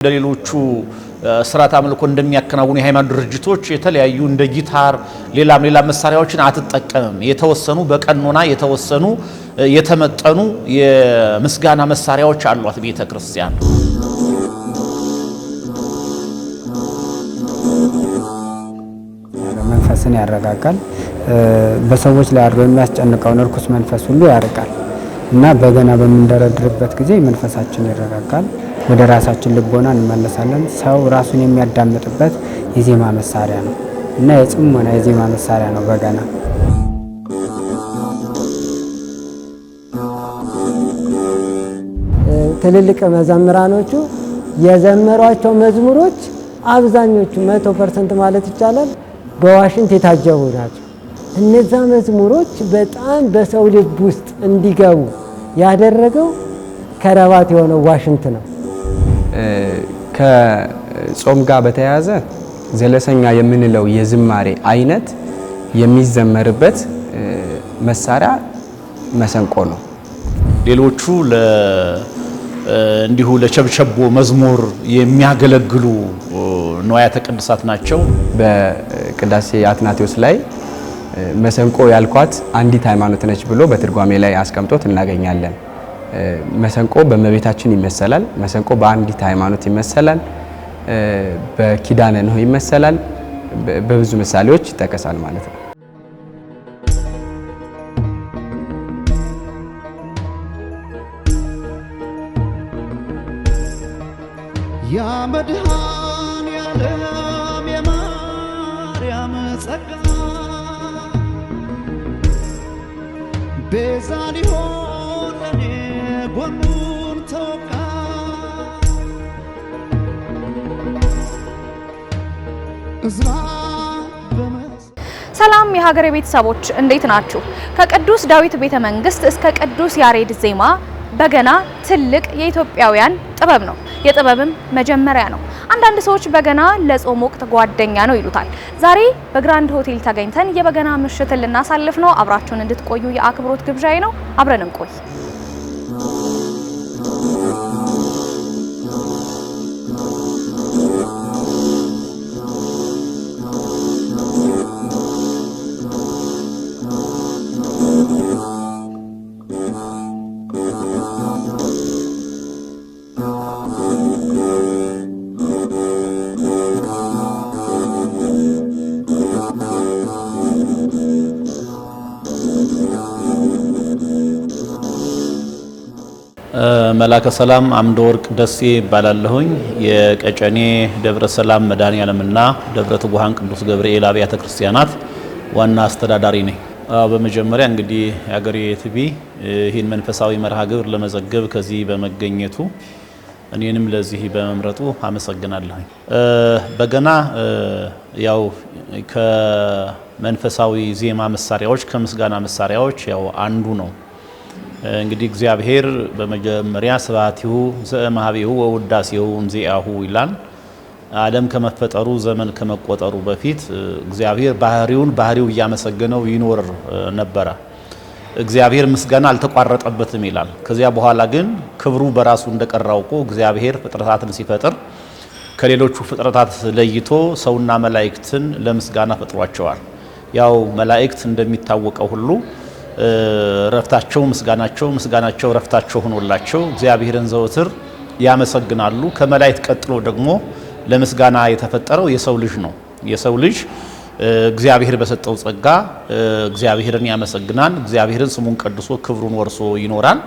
እንደሌሎቹ ስርዓተ አምልኮ እንደሚያከናውኑ የሃይማኖት ድርጅቶች የተለያዩ እንደ ጊታር ሌላም መሳሪያዎችን አትጠቀምም። የተወሰኑ በቀኖና የተወሰኑ የተመጠኑ የምስጋና መሳሪያዎች አሏት ቤተክርስቲያን። መንፈስን ያረጋጋል። በሰዎች ላይ አድሮ የሚያስጨንቀውን ርኩስ መንፈስ ሁሉ ያርቃል እና በገና በምንደረድርበት ጊዜ መንፈሳችን ይረጋጋል። ወደ ራሳችን ልቦና እንመለሳለን። ሰው ራሱን የሚያዳምጥበት የዜማ መሳሪያ ነው እና የጽሞና የዜማ መሳሪያ ነው በገና። ትልልቅ መዘምራኖቹ የዘመሯቸው መዝሙሮች አብዛኞቹ 100% ማለት ይቻላል በዋሽንት የታጀቡ ናቸው። እነዛ መዝሙሮች በጣም በሰው ልብ ውስጥ እንዲገቡ ያደረገው ከረባት የሆነው ዋሽንት ነው። ከጾም ጋር በተያያዘ ዘለሰኛ የምንለው የዝማሬ አይነት የሚዘመርበት መሳሪያ መሰንቆ ነው። ሌሎቹ እንዲሁ ለቸብቸቦ መዝሙር የሚያገለግሉ ንዋያተ ቅድሳት ናቸው። በቅዳሴ አትናቴዎስ ላይ መሰንቆ ያልኳት አንዲት ሃይማኖት ነች ብሎ በትርጓሜ ላይ አስቀምጦት እናገኛለን። መሰንቆ በእመቤታችን ይመሰላል። መሰንቆ በአንዲት ሃይማኖት ይመሰላል። በኪዳነ ኖህ ይመሰላል። በብዙ ምሳሌዎች ይጠቀሳል ማለት ነው። ያ መድኃኔዓለም የማርያም ጸጋ ቤዛ ሊሆን ጎኑን ተወጋ። ሰላም የሀገሬ ቤተሰቦች እንዴት ናችሁ? ከቅዱስ ዳዊት ቤተ መንግስት እስከ ቅዱስ ያሬድ ዜማ በገና ትልቅ የኢትዮጵያውያን ጥበብ ነው። የጥበብም መጀመሪያ ነው። አንዳንድ ሰዎች በገና ለጾም ወቅት ጓደኛ ነው ይሉታል። ዛሬ በግራንድ ሆቴል ተገኝተን የበገና ምሽትን ልናሳልፍ ነው። አብራችሁን እንድትቆዩ የአክብሮት ግብዣዬ ነው። አብረን እንቆይ። መላከ ሰላም አምደ ወርቅ ደሴ ይባላለሁኝ። የቀጨኔ ደብረ ሰላም መድኃኔዓለምና ደብረ ትጉሃን ቅዱስ ገብርኤል አብያተ ክርስቲያናት ዋና አስተዳዳሪ ነኝ። በመጀመሪያ እንግዲህ የሀገሬ ቲቪ ይህን መንፈሳዊ መርሃ ግብር ለመዘገብ ከዚህ በመገኘቱ እኔንም ለዚህ በመምረጡ አመሰግናለሁኝ። በገና ያው ከመንፈሳዊ ዜማ መሳሪያዎች ከምስጋና መሳሪያዎች ያው አንዱ ነው። እንግዲህ እግዚአብሔር በመጀመሪያ ስብሐቲሁ ዘእምኀቤሁ ወውዳሴሁ እንዚአሁ ይላል። ዓለም ከመፈጠሩ ዘመን ከመቆጠሩ በፊት እግዚአብሔር ባህሪው እያመሰገነው ይኖር ነበረ። እግዚአብሔር ምስጋና አልተቋረጠበትም ይላል። ከዚያ በኋላ ግን ክብሩ በራሱ እንደቀራውቆ እግዚአብሔር ፍጥረታትን ሲፈጥር ከሌሎቹ ፍጥረታት ለይቶ ሰውና መላእክትን ለምስጋና ፈጥሯቸዋል። ያው መላእክት እንደሚታወቀው ሁሉ ረፍታቸው ምስጋናቸው ረፍታቸው ሆኖላቸው እግዚአብሔርን ዘወትር ያመሰግናሉ። ከመላእክት ቀጥሎ ደግሞ ለምስጋና የተፈጠረው የሰው ልጅ ነው። የሰው ልጅ እግዚአብሔር በሰጠው ጸጋ እግዚአብሔርን ያመሰግናል። እግዚአብሔርን ስሙን ቀድሶ ክብሩን ወርሶ ይኖራል።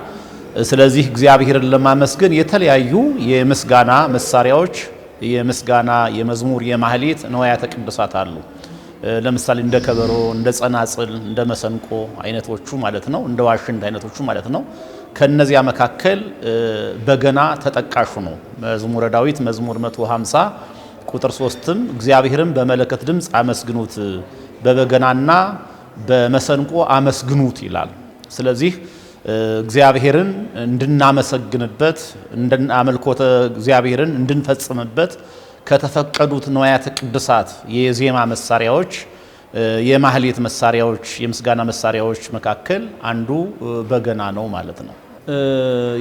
ስለዚህ እግዚአብሔርን ለማመስገን የተለያዩ የምስጋና መሳሪያዎች የመዝሙር የማህሌት ንዋያተ ቅድሳት አሉ። ለምሳሌ እንደ ከበሮ፣ እንደ ጸናጽል፣ እንደ መሰንቆ አይነቶቹ ማለት ነው። እንደ ዋሽንት አይነቶቹ ማለት ነው። ከነዚያ መካከል በገና ተጠቃሹ ነው። መዝሙረ ዳዊት መዝሙር 150 ቁጥር 3ም እግዚአብሔርን በመለከት ድምጽ አመስግኑት፣ በበገናና በመሰንቆ አመስግኑት ይላል። ስለዚህ እግዚአብሔርን እንድናመሰግንበት አምልኮተ እግዚአብሔርን እንድንፈጽምበት ከተፈቀዱት ንዋያተ ቅድሳት የዜማ መሳሪያዎች የማህሌት መሳሪያዎች የምስጋና መሳሪያዎች መካከል አንዱ በገና ነው ማለት ነው።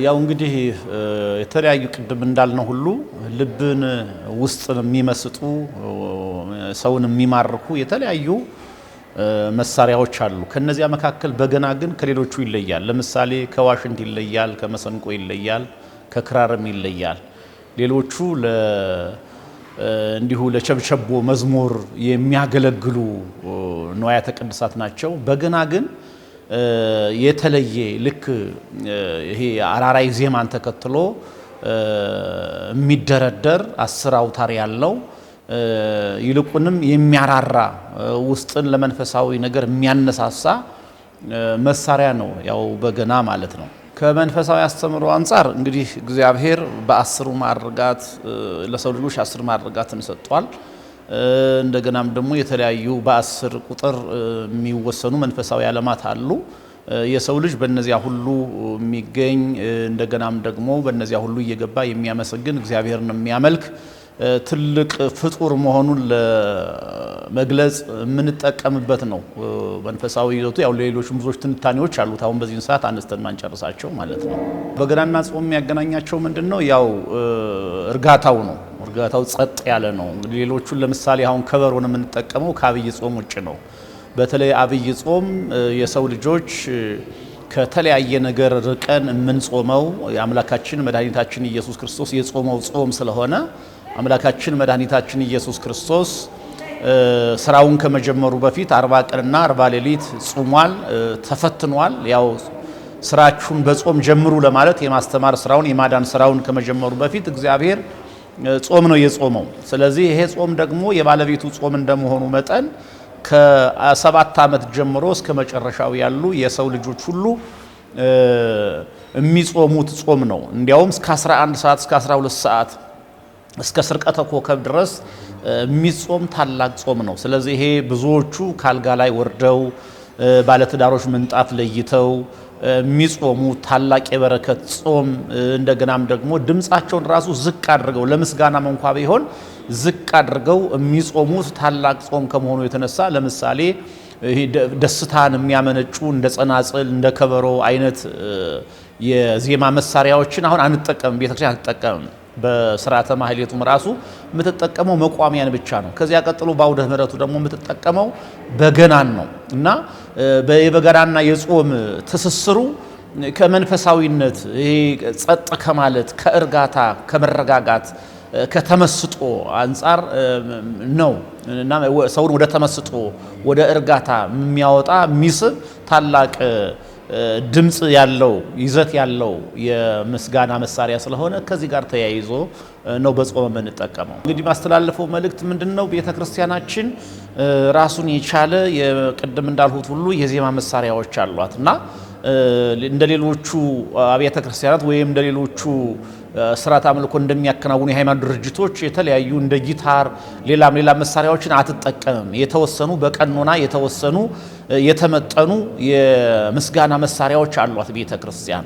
ያው እንግዲህ የተለያዩ ቅድም እንዳልነው ሁሉ ልብን ውስጥን የሚመስጡ ሰውን የሚማርኩ የተለያዩ መሳሪያዎች አሉ። ከነዚያ መካከል በገና ግን ከሌሎቹ ይለያል። ለምሳሌ ከዋሽንት ይለያል፣ ከመሰንቆ ይለያል፣ ከክራርም ይለያል። ሌሎቹ እንዲሁ ለቸብቸቦ መዝሙር የሚያገለግሉ ንዋያተ ቅድሳት ናቸው። በገና ግን የተለየ ልክ ይሄ አራራይ ዜማን ተከትሎ የሚደረደር 10 አውታር ያለው ይልቁንም የሚያራራ ውስጥን ለመንፈሳዊ ነገር የሚያነሳሳ መሳሪያ ነው ያው በገና ማለት ነው። ከመንፈሳዊ አስተምሮ አንፃር እንግዲህ እግዚአብሔር በ10 ማዕርጋት ለሰው ልጆች 10 ማዕርጋትን ሰጥቷል። እንደገናም ደግሞ የተለያዩ በ10 ቁጥር የሚወሰኑ መንፈሳዊ ዓለማት አሉ። የሰው ልጅ በእነዚያ ሁሉ የሚገኝ እንደገናም ደግሞ በእነዚያ ሁሉ እየገባ የሚያመሰግን እግዚአብሔርን የሚያመልክ ትልቅ ፍጡር መሆኑን ለመግለጽ የምንጠቀምበት ነው። መንፈሳዊ ይዘቱ ያው ሌሎች ብዙዎች ትንታኔዎች አሉት። አሁን በዚህ ሰዓት አነስተን ማንጨርሳቸው ማለት ነው። በገናና ጾም የሚያገናኛቸው ምንድነው? ያው እርጋታው ነው። እርጋታው ጸጥ ያለ ነው። እንግዲህ ሌሎቹን ለምሳሌ አሁን ከበሮን የምንጠቀመው ከአብይ ጾም ውጭ ነው። በተለይ አብይ ጾም የሰው ልጆች ከተለያየ ነገር ርቀን የምንጾመው የአምላካችን መድኃኒታችን ኢየሱስ ክርስቶስ የጾመው ጾም ስለሆነ አምላካችን መድኃኒታችን ኢየሱስ ክርስቶስ ስራውን ከመጀመሩ በፊት 40 ቀንና 40 ሌሊት ጾሟል፣ ተፈትኗል። ያው ስራችሁን በጾም ጀምሩ ለማለት የማስተማር ስራውን የማዳን ስራውን ከመጀመሩ በፊት እግዚአብሔር ጾም ነው የጾመው። ስለዚህ ይሄ ጾም ደግሞ የባለቤቱ ጾም እንደመሆኑ መጠን ከ7 ዓመት ጀምሮ እስከ መጨረሻው ያሉ የሰው ልጆች ሁሉ የሚጾሙት ጾም ነው። እንዲያውም እስከ 11 ሰዓት እስከ 12 ሰዓት እስከ ስርቀተ ኮከብ ድረስ የሚጾም ታላቅ ጾም ነው። ስለዚህ ይሄ ብዙዎቹ ካልጋ ላይ ወርደው ባለትዳሮች ምንጣፍ ለይተው የሚጾሙ ታላቅ የበረከት ጾም፣ እንደገናም ደግሞ ድምጻቸውን ራሱ ዝቅ አድርገው ለምስጋናም እንኳ ቢሆን ዝቅ አድርገው የሚጾሙት ታላቅ ጾም ከመሆኑ የተነሳ ለምሳሌ ደስታን የሚያመነጩ እንደ ጸናጽል እንደ ከበሮ አይነት የዜማ መሳሪያዎችን አሁን አንጠቀምም፣ ቤተክርስቲያን አትጠቀምም። በስርዓተ ማህሌቱም ራሱ የምትጠቀመው መቋሚያን ብቻ ነው። ከዚያ ቀጥሎ በአውደ ምሕረቱ ደግሞ የምትጠቀመው በገናን ነው እና የበገናና የጾም ትስስሩ ከመንፈሳዊነት ይሄ ጸጥ ከማለት ከእርጋታ ከመረጋጋት ከተመስጦ አንጻር ነው እና ሰውን ወደ ተመስጦ ወደ እርጋታ የሚያወጣ የሚስብ ታላቅ ድምጽ ያለው ይዘት ያለው የምስጋና መሳሪያ ስለሆነ ከዚህ ጋር ተያይዞ ነው በጾም የምንጠቀመው። እንግዲህ ማስተላለፈው መልእክት ምንድነው? ቤተክርስቲያናችን ራሱን የቻለ የቅድም እንዳልሁት ሁሉ የዜማ መሳሪያዎች አሏት እና እንደሌሎቹ አብያተ ክርስቲያናት ወይም እንደሌሎቹ ስርዓተ አምልኮ እንደሚያከናውኑ የሃይማኖት ድርጅቶች የተለያዩ እንደ ጊታር ሌላም መሳሪያዎችን አትጠቀምም። የተወሰኑ በቀኖና የተወሰኑ የተመጠኑ የምስጋና መሳሪያዎች አሏት ቤተክርስቲያን።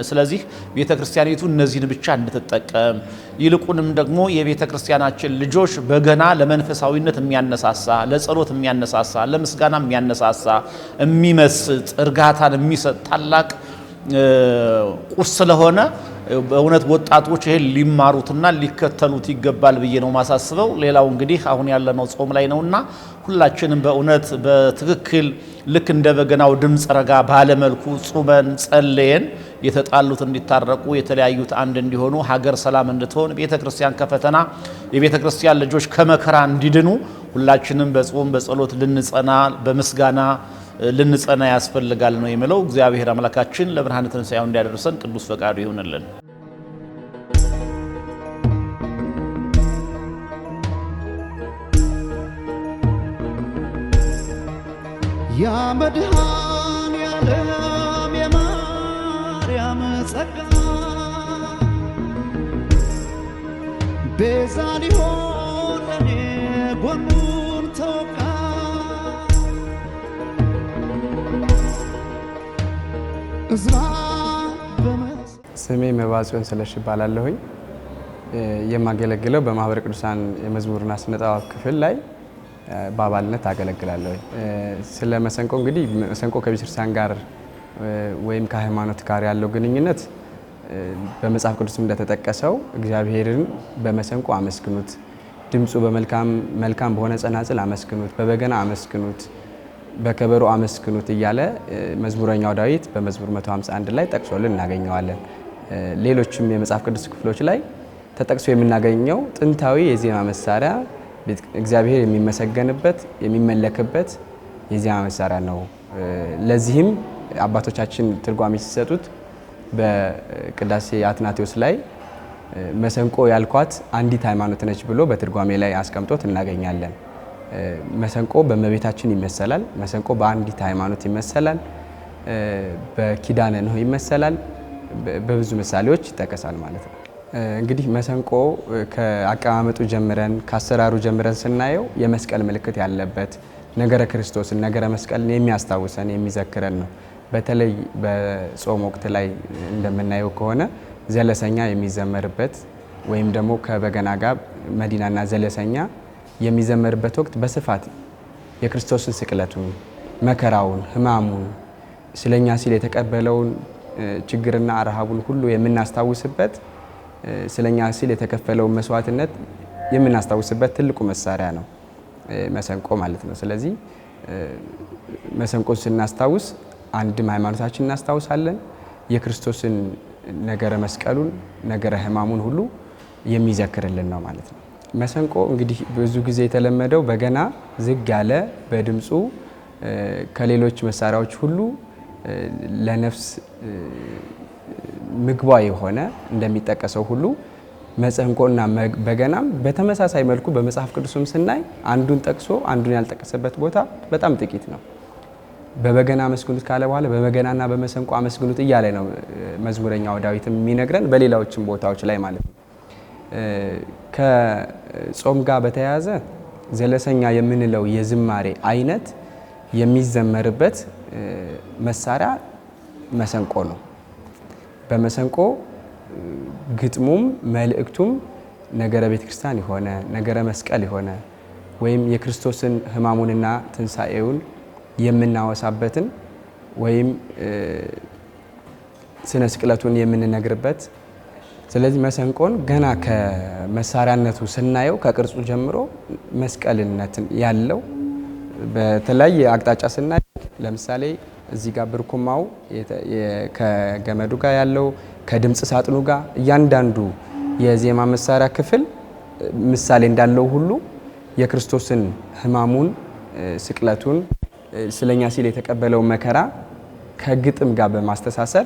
ስለዚህ ቤተክርስቲያኒቱ እነዚህን ብቻ እንድትጠቀም ይልቁንም ደግሞ የቤተክርስቲያናችን ልጆች በገና ለመንፈሳዊነት የሚያነሳሳ፣ ለጸሎት የሚያነሳሳ፣ ለምስጋና የሚያነሳሳ፣ የሚመስጥ እርጋታን የሚሰጥ ታላቅ ቁስ ስለሆነ በእውነት ወጣቶች ይሄን ሊማሩትና ሊከተሉት ይገባል ብዬ ነው ማሳስበው። ሌላው እንግዲህ አሁን ያለነው ጾም ላይ ነውና ሁላችንም በእውነት በትክክል ልክ እንደ በገናው ድምጽ ረጋ ባለመልኩ ጾመን ጸልየን የተጣሉት እንዲታረቁ የተለያዩት አንድ እንዲሆኑ ሀገር ሰላም እንድትሆን ቤተክርስቲያን ከፈተና የቤተክርስቲያን ልጆች ከመከራ እንዲድኑ ሁላችንም በጾም በጸሎት ልንጸና በምስጋና ልንጸና ያስፈልጋል ነው የሚለው። እግዚአብሔር አምላካችን ለብርሃነ ትንሣኤው እንዲያደርሰን ቅዱስ ፈቃዱ ይሁንልን። ያ መድኃኔዓለም የማርያም ጸጋ ቤዛ ሊሆን ለኔ ጎኑን ተወጋ። ስሜ መባጽዮን ስለሽ ይባላለሁኝ። የማገለግለው በማህበረ ቅዱሳን የመዝሙርና ስነ ጥበብ ክፍል ላይ በአባልነት አገለግላለሁ። ስለ መሰንቆ እንግዲህ መሰንቆ ከቤተክርስቲያን ጋር ወይም ከሃይማኖት ጋር ያለው ግንኙነት በመጽሐፍ ቅዱስ እንደተጠቀሰው እግዚአብሔርን በመሰንቆ አመስግኑት፣ ድምፁ መልካም በሆነ ጸናጽል አመስግኑት፣ በበገና አመስግኑት፣ በከበሮ አመስግኑት እያለ መዝሙረኛው ዳዊት በመዝሙር 151 ላይ ጠቅሶልን እናገኘዋለን። ሌሎችም የመጽሐፍ ቅዱስ ክፍሎች ላይ ተጠቅሶ የምናገኘው ጥንታዊ የዜማ መሳሪያ እግዚአብሔር የሚመሰገንበት የሚመለክበት የዜማ መሳሪያ ነው። ለዚህም አባቶቻችን ትርጓሜ ሲሰጡት በቅዳሴ አትናቴዎስ ላይ መሰንቆ ያልኳት አንዲት ሃይማኖት ነች ብሎ በትርጓሜ ላይ አስቀምጦት እናገኛለን። መሰንቆ በእመቤታችን ይመሰላል። መሰንቆ በአንዲት ሃይማኖት ይመሰላል። በኪዳነ ኖህ ይመሰላል። በብዙ ምሳሌዎች ይጠቀሳል ማለት ነው። እንግዲህ መሰንቆ ከአቀማመጡ ጀምረን ከአሰራሩ ጀምረን ስናየው የመስቀል ምልክት ያለበት ነገረ ክርስቶስን ነገረ መስቀልን የሚያስታውሰን የሚዘክረን ነው። በተለይ በጾም ወቅት ላይ እንደምናየው ከሆነ ዘለሰኛ የሚዘመርበት ወይም ደግሞ ከበገና ጋር መዲናና ዘለሰኛ የሚዘመርበት ወቅት በስፋት የክርስቶስን ስቅለቱን፣ መከራውን፣ ሕማሙን ስለኛ ሲል የተቀበለውን ችግርና ረሃቡን ሁሉ የምናስታውስበት ስለኛ ሲል የተከፈለውን መስዋዕትነት የምናስታውስበት ትልቁ መሳሪያ ነው መሰንቆ ማለት ነው። ስለዚህ መሰንቆን ስናስታውስ አንድም ሃይማኖታችን እናስታውሳለን፣ የክርስቶስን ነገረ መስቀሉን ነገረ ሕማሙን ሁሉ የሚዘክርልን ነው ማለት ነው። መሰንቆ እንግዲህ ብዙ ጊዜ የተለመደው በገና ዝግ ያለ በድምፁ ከሌሎች መሳሪያዎች ሁሉ ለነፍስ ምግቧ የሆነ እንደሚጠቀሰው ሁሉ መሰንቆና በገናም በተመሳሳይ መልኩ በመጽሐፍ ቅዱስም ስናይ አንዱን ጠቅሶ አንዱን ያልጠቀሰበት ቦታ በጣም ጥቂት ነው። በበገና አመስግኑት ካለ በኋላ በበገናና በመሰንቆ አመስግኑት እያለ ነው መዝሙረኛው ዳዊትም የሚነግረን በሌላዎችም ቦታዎች ላይ ማለት ነው። ከጾም ጋር በተያያዘ ዘለሰኛ የምንለው የዝማሬ አይነት የሚዘመርበት መሳሪያ መሰንቆ ነው። በመሰንቆ ግጥሙም መልእክቱም ነገረ ቤተክርስቲያን የሆነ ነገረ መስቀል የሆነ ወይም የክርስቶስን ሕማሙንና ትንሣኤውን የምናወሳበትን ወይም ስነ ስቅለቱን የምንነግርበት። ስለዚህ መሰንቆን ገና ከመሳሪያነቱ ስናየው ከቅርጹ ጀምሮ መስቀልነትን ያለው በተለያየ አቅጣጫ ስናየው ለምሳሌ እዚህ ጋር ብርኩማው ከገመዱ ጋር ያለው ከድምፅ ሳጥኑ ጋር እያንዳንዱ የዜማ መሳሪያ ክፍል ምሳሌ እንዳለው ሁሉ የክርስቶስን ሕማሙን ስቅለቱን ስለኛ ሲል የተቀበለው መከራ ከግጥም ጋር በማስተሳሰር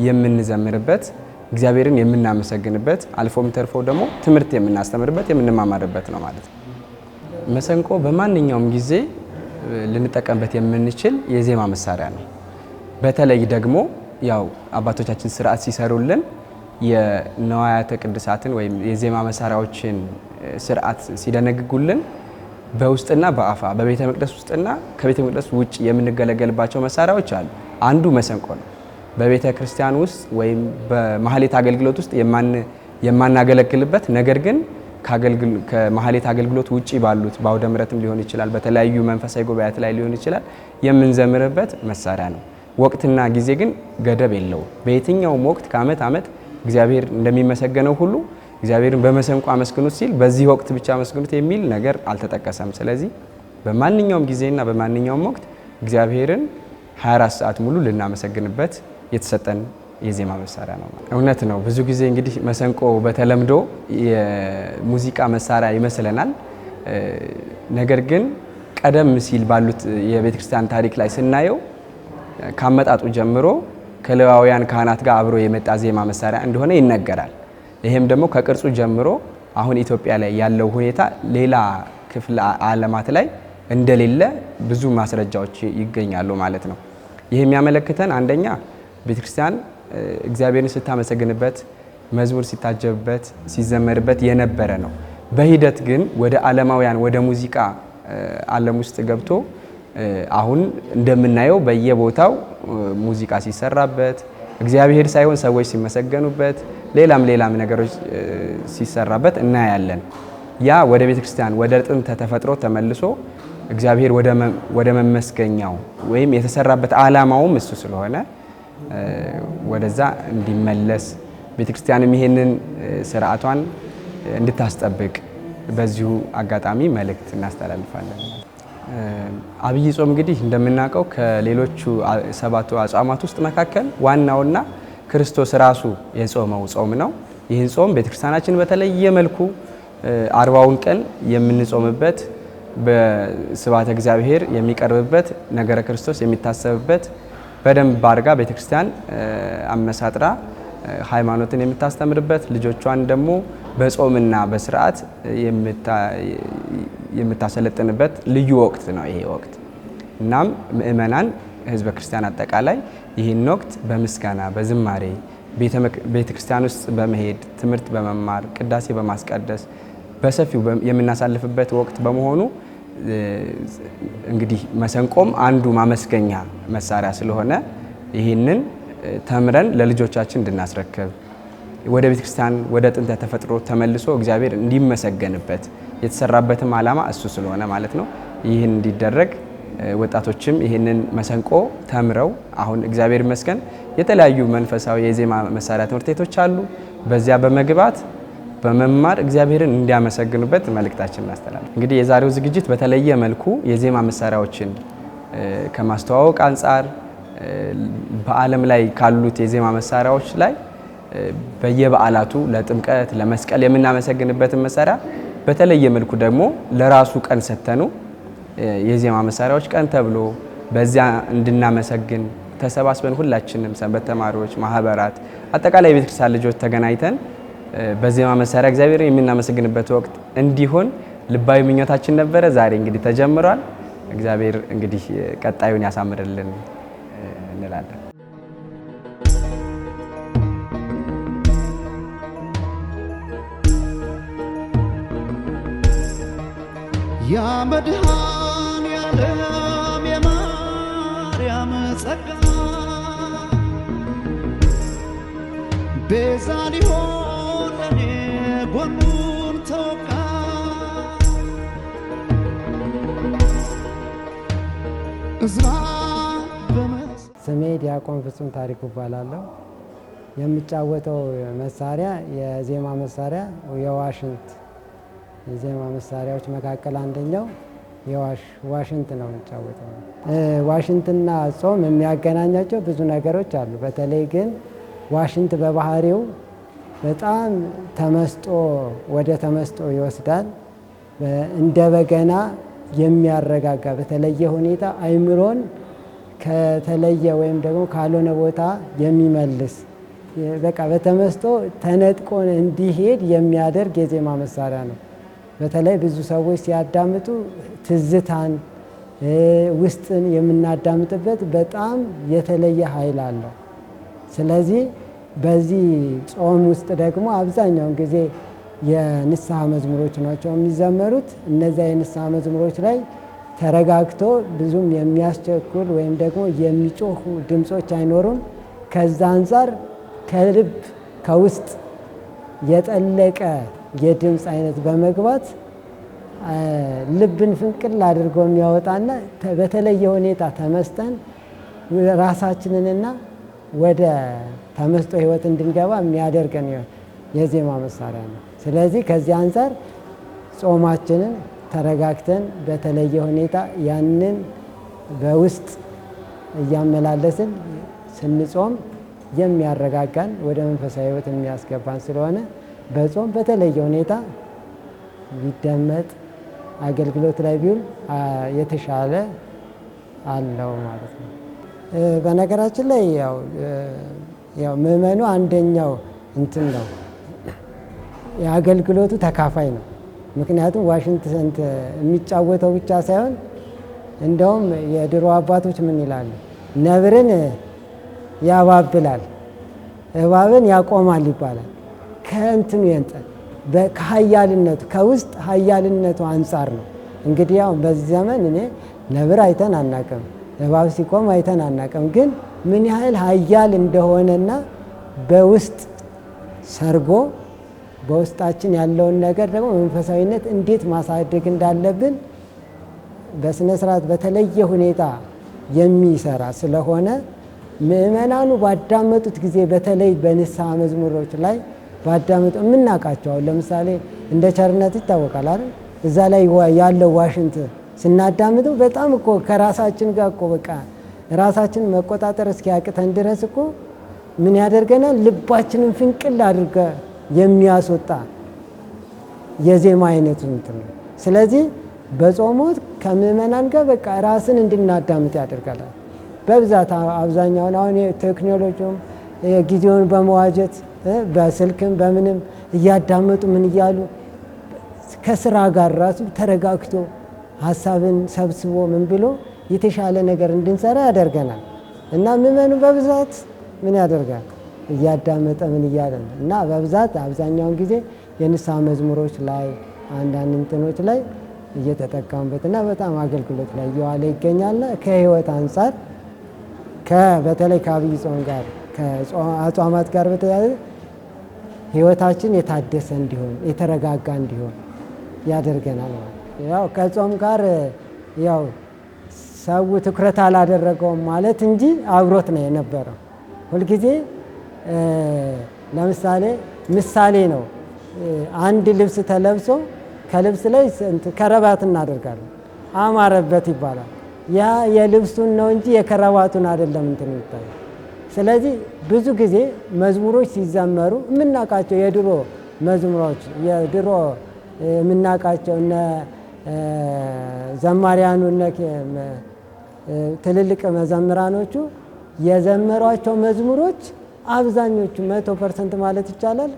የምንዘምርበት እግዚአብሔርን የምናመሰግንበት አልፎም ተርፎ ደግሞ ትምህርት የምናስተምርበት የምንማማርበት ነው ማለት ነው። መሰንቆ በማንኛውም ጊዜ ልንጠቀምበት የምንችል የዜማ መሳሪያ ነው። በተለይ ደግሞ ያው አባቶቻችን ስርዓት ሲሰሩልን የነዋያተ ቅድሳትን ወይም የዜማ መሳሪያዎችን ስርዓት ሲደነግጉልን በውስጥና በአፋ በቤተ መቅደስ ውስጥና ከቤተ መቅደስ ውጭ የምንገለገልባቸው መሳሪያዎች አሉ። አንዱ መሰንቆ ነው። በቤተ ክርስቲያን ውስጥ ወይም በማህሌት አገልግሎት ውስጥ የማናገለግልበት ነገር ግን ከማህሌት አገልግሎት ውጪ ባሉት በአውደ ምሕረትም ሊሆን ይችላል፣ በተለያዩ መንፈሳዊ ጉባኤያት ላይ ሊሆን ይችላል የምንዘምርበት መሳሪያ ነው። ወቅትና ጊዜ ግን ገደብ የለውም። በየትኛውም ወቅት ከዓመት ዓመት እግዚአብሔር እንደሚመሰገነው ሁሉ እግዚአብሔርን በመሰንቆ አመስግኑት ሲል በዚህ ወቅት ብቻ አመስግኑት የሚል ነገር አልተጠቀሰም። ስለዚህ በማንኛውም ጊዜና በማንኛውም ወቅት እግዚአብሔርን 24 ሰዓት ሙሉ ልናመሰግንበት የተሰጠን የዜማ መሳሪያ ነው። እውነት ነው። ብዙ ጊዜ እንግዲህ መሰንቆ በተለምዶ የሙዚቃ መሳሪያ ይመስለናል። ነገር ግን ቀደም ሲል ባሉት የቤተክርስቲያን ታሪክ ላይ ስናየው ካመጣጡ ጀምሮ ከሌዋውያን ካህናት ጋር አብሮ የመጣ ዜማ መሳሪያ እንደሆነ ይነገራል። ይሄም ደግሞ ከቅርጹ ጀምሮ አሁን ኢትዮጵያ ላይ ያለው ሁኔታ ሌላ ክፍለ ዓለማት ላይ እንደሌለ ብዙ ማስረጃዎች ይገኛሉ ማለት ነው። ይህ የሚያመለክተን አንደኛ ቤተክርስቲያን እግዚአብሔርን ስታመሰግንበት መዝሙር ሲታጀብበት ሲዘመርበት የነበረ ነው። በሂደት ግን ወደ ዓለማውያን ወደ ሙዚቃ ዓለም ውስጥ ገብቶ አሁን እንደምናየው በየቦታው ሙዚቃ ሲሰራበት እግዚአብሔር ሳይሆን ሰዎች ሲመሰገኑበት ሌላም ነገሮች ሲሰራበት እናያለን። ያ ወደ ቤተክርስቲያን ወደ ጥንተ ተፈጥሮ ተመልሶ እግዚአብሔር ወደ መመስገኛው ወይም የተሰራበት ዓላማውም እሱ ስለሆነ ወደዛ እንዲመለስ ቤተክርስቲያንም ይሄንን ስርዓቷን እንድታስጠብቅ በዚሁ አጋጣሚ መልእክት እናስተላልፋለን። አብይ ጾም እንግዲህ እንደምናውቀው ከሌሎቹ 7 አጽዋማት ውስጥ መካከል ዋናውና ክርስቶስ ራሱ የጾመው ጾም ነው። ይህን ጾም ቤተክርስቲያናችን በተለየ መልኩ 40ውን ቀን የምንጾምበት በስብሐተ እግዚአብሔር የሚቀርብበት ነገረ ክርስቶስ የሚታሰብበት በደንብ አድርጋ ቤተክርስቲያን አመሳጥራ ሃይማኖትን የምታስተምርበት ልጆቿን ደግሞ በጾምና በስርዓት የምታሰለጥንበት ልዩ ወቅት ነው ይሄ ወቅት። እናም ምእመናን ህዝበ ክርስቲያን አጠቃላይ ይህን ወቅት በምስጋና በዝማሬ ቤተክርስቲያን ውስጥ በመሄድ ትምህርት በመማር ቅዳሴ በማስቀደስ በሰፊው የምናሳልፍበት ወቅት በመሆኑ እንግዲህ መሰንቆም አንዱ ማመስገኛ መሳሪያ ስለሆነ ይህንን ተምረን ለልጆቻችን እንድናስረክብ ወደ ቤተክርስቲያን ወደ ጥንተ ተፈጥሮ ተመልሶ እግዚአብሔር እንዲመሰገንበት የተሰራበትም ዓላማ እሱ ስለሆነ ማለት ነው። ይህን እንዲደረግ ወጣቶችም ይህንን መሰንቆ ተምረው አሁን እግዚአብሔር ይመስገን የተለያዩ መንፈሳዊ የዜማ መሳሪያ ትምህርት ቤቶች አሉ። በዚያ በመግባት በመማር እግዚአብሔርን እንዲያመሰግኑበት መልእክታችንን እናስተላልፍ። እንግዲህ የዛሬው ዝግጅት በተለየ መልኩ የዜማ መሳሪያዎችን ከማስተዋወቅ አንጻር በዓለም ላይ ካሉት የዜማ መሳሪያዎች ላይ በየበዓላቱ ለጥምቀት ለመስቀል የምናመሰግንበትን መሳሪያ በተለየ መልኩ ደግሞ ለራሱ ቀን ሰተኑ የዜማ መሳሪያዎች ቀን ተብሎ በዚያ እንድናመሰግን ተሰባስበን ሁላችንም ሰንበት ተማሪዎች፣ ማህበራት፣ አጠቃላይ የቤተክርስቲያን ልጆች ተገናኝተን በዜማ መሳሪያ እግዚአብሔርን የምናመሰግንበት ወቅት እንዲሆን ልባዊ ምኞታችን ነበረ። ዛሬ እንግዲህ ተጀምሯል። እግዚአብሔር እንግዲህ ቀጣዩን ያሳምርልን እንላለን። ያ መድኃኔዓለም የማርያም ጸጋ ቤዛ ሊሆን ለኔ ጎኑን ተወጋ እዝራ ስሜ ዲያቆን ፍጹም ታሪኩ እባላለሁ። የምጫወተው መሳሪያ የዜማ መሳሪያ የዋሽንት የዜማ መሳሪያዎች መካከል አንደኛው ዋሽንት ነው የምጫወተው። ዋሽንትና ጾም የሚያገናኛቸው ብዙ ነገሮች አሉ። በተለይ ግን ዋሽንት በባህሪው በጣም ተመስጦ ወደ ተመስጦ ይወስዳል። እንደ በገና የሚያረጋጋ በተለየ ሁኔታ አይምሮን ከተለየ ወይም ደግሞ ካልሆነ ቦታ የሚመልስ በቃ በተመስጦ ተነጥቆ እንዲሄድ የሚያደርግ የዜማ መሳሪያ ነው። በተለይ ብዙ ሰዎች ሲያዳምጡ ትዝታን ውስጥን የምናዳምጥበት በጣም የተለየ ኃይል አለው። ስለዚህ በዚህ ጾም ውስጥ ደግሞ አብዛኛውን ጊዜ የንስሐ መዝሙሮች ናቸው የሚዘመሩት። እነዚያ የንስሐ መዝሙሮች ላይ ተረጋግቶ ብዙም የሚያስቸኩል ወይም ደግሞ የሚጮሁ ድምጾች አይኖሩም። ከዛ አንጻር ከልብ ከውስጥ የጠለቀ የድምፅ አይነት በመግባት ልብን ፍንቅል አድርጎ የሚያወጣና በተለየ ሁኔታ ተመስጠን ራሳችንንና ወደ ተመስጦ ህይወት እንድንገባ የሚያደርገን የዜማ መሳሪያ ነው። ስለዚህ ከዚህ አንጻር ጾማችንን ተረጋግተን በተለየ ሁኔታ ያንን በውስጥ እያመላለስን ስንጾም የሚያረጋጋን ወደ መንፈሳዊ ህይወት የሚያስገባን ስለሆነ በጾም በተለየ ሁኔታ ቢደመጥ አገልግሎት ላይ ቢውል የተሻለ አለው ማለት ነው። በነገራችን ላይ ያው ምዕመኑ አንደኛው እንትን ነው የአገልግሎቱ ተካፋይ ነው። ምክንያቱም ዋሽንት የሚጫወተው ብቻ ሳይሆን እንደውም የድሮ አባቶች ምን ይላሉ? ነብርን ያባብላል እባብን ያቆማል ይባላል። ከእንትኑ የንጠን ከሀያልነቱ ከውስጥ ሀያልነቱ አንጻር ነው። እንግዲህ ያው በዚህ ዘመን እኔ ነብር አይተን አናቅም፣ እባብ ሲቆም አይተን አናቅም። ግን ምን ያህል ሀያል እንደሆነና በውስጥ ሰርጎ በውስጣችን ያለውን ነገር ደግሞ መንፈሳዊነት እንዴት ማሳደግ እንዳለብን በስነ ስርዓት በተለየ ሁኔታ የሚሰራ ስለሆነ ምእመናኑ ባዳመጡት ጊዜ በተለይ በንስሐ መዝሙሮች ላይ ባዳመጡ የምናውቃቸው ለምሳሌ እንደ ቸርነት ይታወቃል አይደል? እዛ ላይ ያለው ዋሽንት ስናዳምጠው በጣም እኮ ከራሳችን ጋር እኮ በቃ ራሳችን መቆጣጠር እስኪያቅተን ድረስ እኮ ምን ያደርገናል? ልባችንን ፍንቅል አድርገ የሚያስወጣ የዜማ አይነት እንትን ነው። ስለዚህ በጾሞት ከምእመናን ጋር በቃ ራስን እንድናዳምጥ ያደርጋል። በብዛት አብዛኛውን አሁን ቴክኖሎጂውም ጊዜውን በመዋጀት በስልክም በምንም እያዳመጡ ምን እያሉ ከስራ ጋር ራሱ ተረጋግቶ ሀሳብን ሰብስቦ ምን ብሎ የተሻለ ነገር እንድንሰራ ያደርገናል። እና ምእመኑ በብዛት ምን ያደርጋል? እያዳመጠ ምን እያለ ነው። እና በብዛት አብዛኛውን ጊዜ የንስሐ መዝሙሮች ላይ አንዳንድ እንትኖች ላይ እየተጠቀሙበት እና በጣም አገልግሎት ላይ እየዋለ ይገኛልና ከህይወት አንጻር በተለይ ከአብይ ጾም ጋር ከአጽዋማት ጋር በተያያዘ ህይወታችን የታደሰ እንዲሆን የተረጋጋ እንዲሆን ያደርገናል። ያው ከጾም ጋር ያው ሰው ትኩረት አላደረገውም ማለት እንጂ አብሮት ነው የነበረው ሁልጊዜ። ለምሳሌ ምሳሌ ነው። አንድ ልብስ ተለብሶ ከልብስ ላይ ከረባት እናደርጋለን አማረበት ይባላል። ያ የልብሱን ነው እንጂ የከረባቱን አይደለም እንትን ይታያል። ስለዚህ ብዙ ጊዜ መዝሙሮች ሲዘመሩ የምናውቃቸው የድሮ መዝሙሮች የድሮ የምናውቃቸው እነ ዘማሪያኑ እነ ትልልቅ መዘምራኖቹ የዘመሯቸው መዝሙሮች አብዛኞቹ 100% ማለት ይቻላል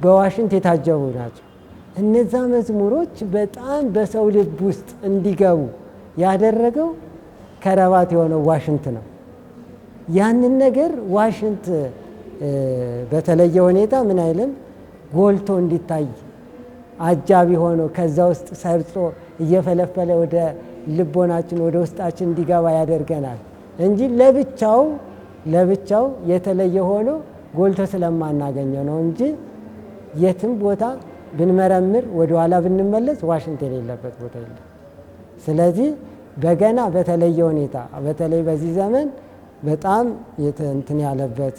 በዋሽንት የታጀቡ ናቸው። እነዛ መዝሙሮች በጣም በሰው ልብ ውስጥ እንዲገቡ ያደረገው ከረባት የሆነው ዋሽንት ነው። ያንን ነገር ዋሽንት በተለየ ሁኔታ ምን አይልም ጎልቶ እንዲታይ አጃቢ ሆኖ ከዛ ውስጥ ሰርጾ እየፈለፈለ ወደ ልቦናችን ወደ ውስጣችን እንዲገባ ያደርገናል እንጂ ለብቻው የተለየ ሆኖ ጎልቶ ስለማናገኘው ነው እንጂ የትም ቦታ ብንመረምር ወደ ኋላ ብንመለስ ዋሽንት የሌለበት ቦታ የለም። ስለዚህ በገና በተለየ ሁኔታ በተለይ በዚህ ዘመን በጣም እንትን ያለበት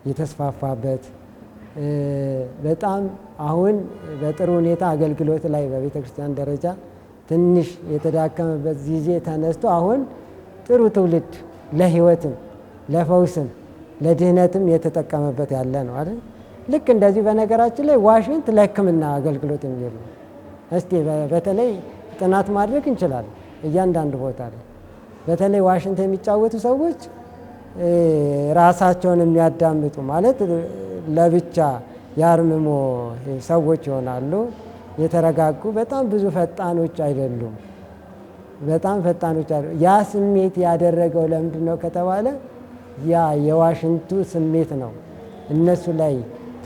የተስፋፋበት በጣም አሁን በጥሩ ሁኔታ አገልግሎት ላይ በቤተ ክርስቲያን ደረጃ ትንሽ የተዳከመበት ጊዜ ተነስቶ አሁን ጥሩ ትውልድ ለሕይወትም ለፈውስም ለድህነትም የተጠቀመበት ያለ ነው አይደል? ልክ እንደዚህ በነገራችን ላይ ዋሽንት ለሕክምና አገልግሎት የሚውል ነው። እስቲ በተለይ ጥናት ማድረግ እንችላለን። እያንዳንዱ ቦታ ላይ በተለይ ዋሽንት የሚጫወቱ ሰዎች ራሳቸውን የሚያዳምጡ ማለት ለብቻ ያርምሞ ሰዎች ይሆናሉ። የተረጋጉ በጣም ብዙ ፈጣኖች አይደሉም። በጣም ፈጣኖች አይደሉም። ያ ስሜት ያደረገው ለምንድን ነው ከተባለ ያ የዋሽንቱ ስሜት ነው እነሱ ላይ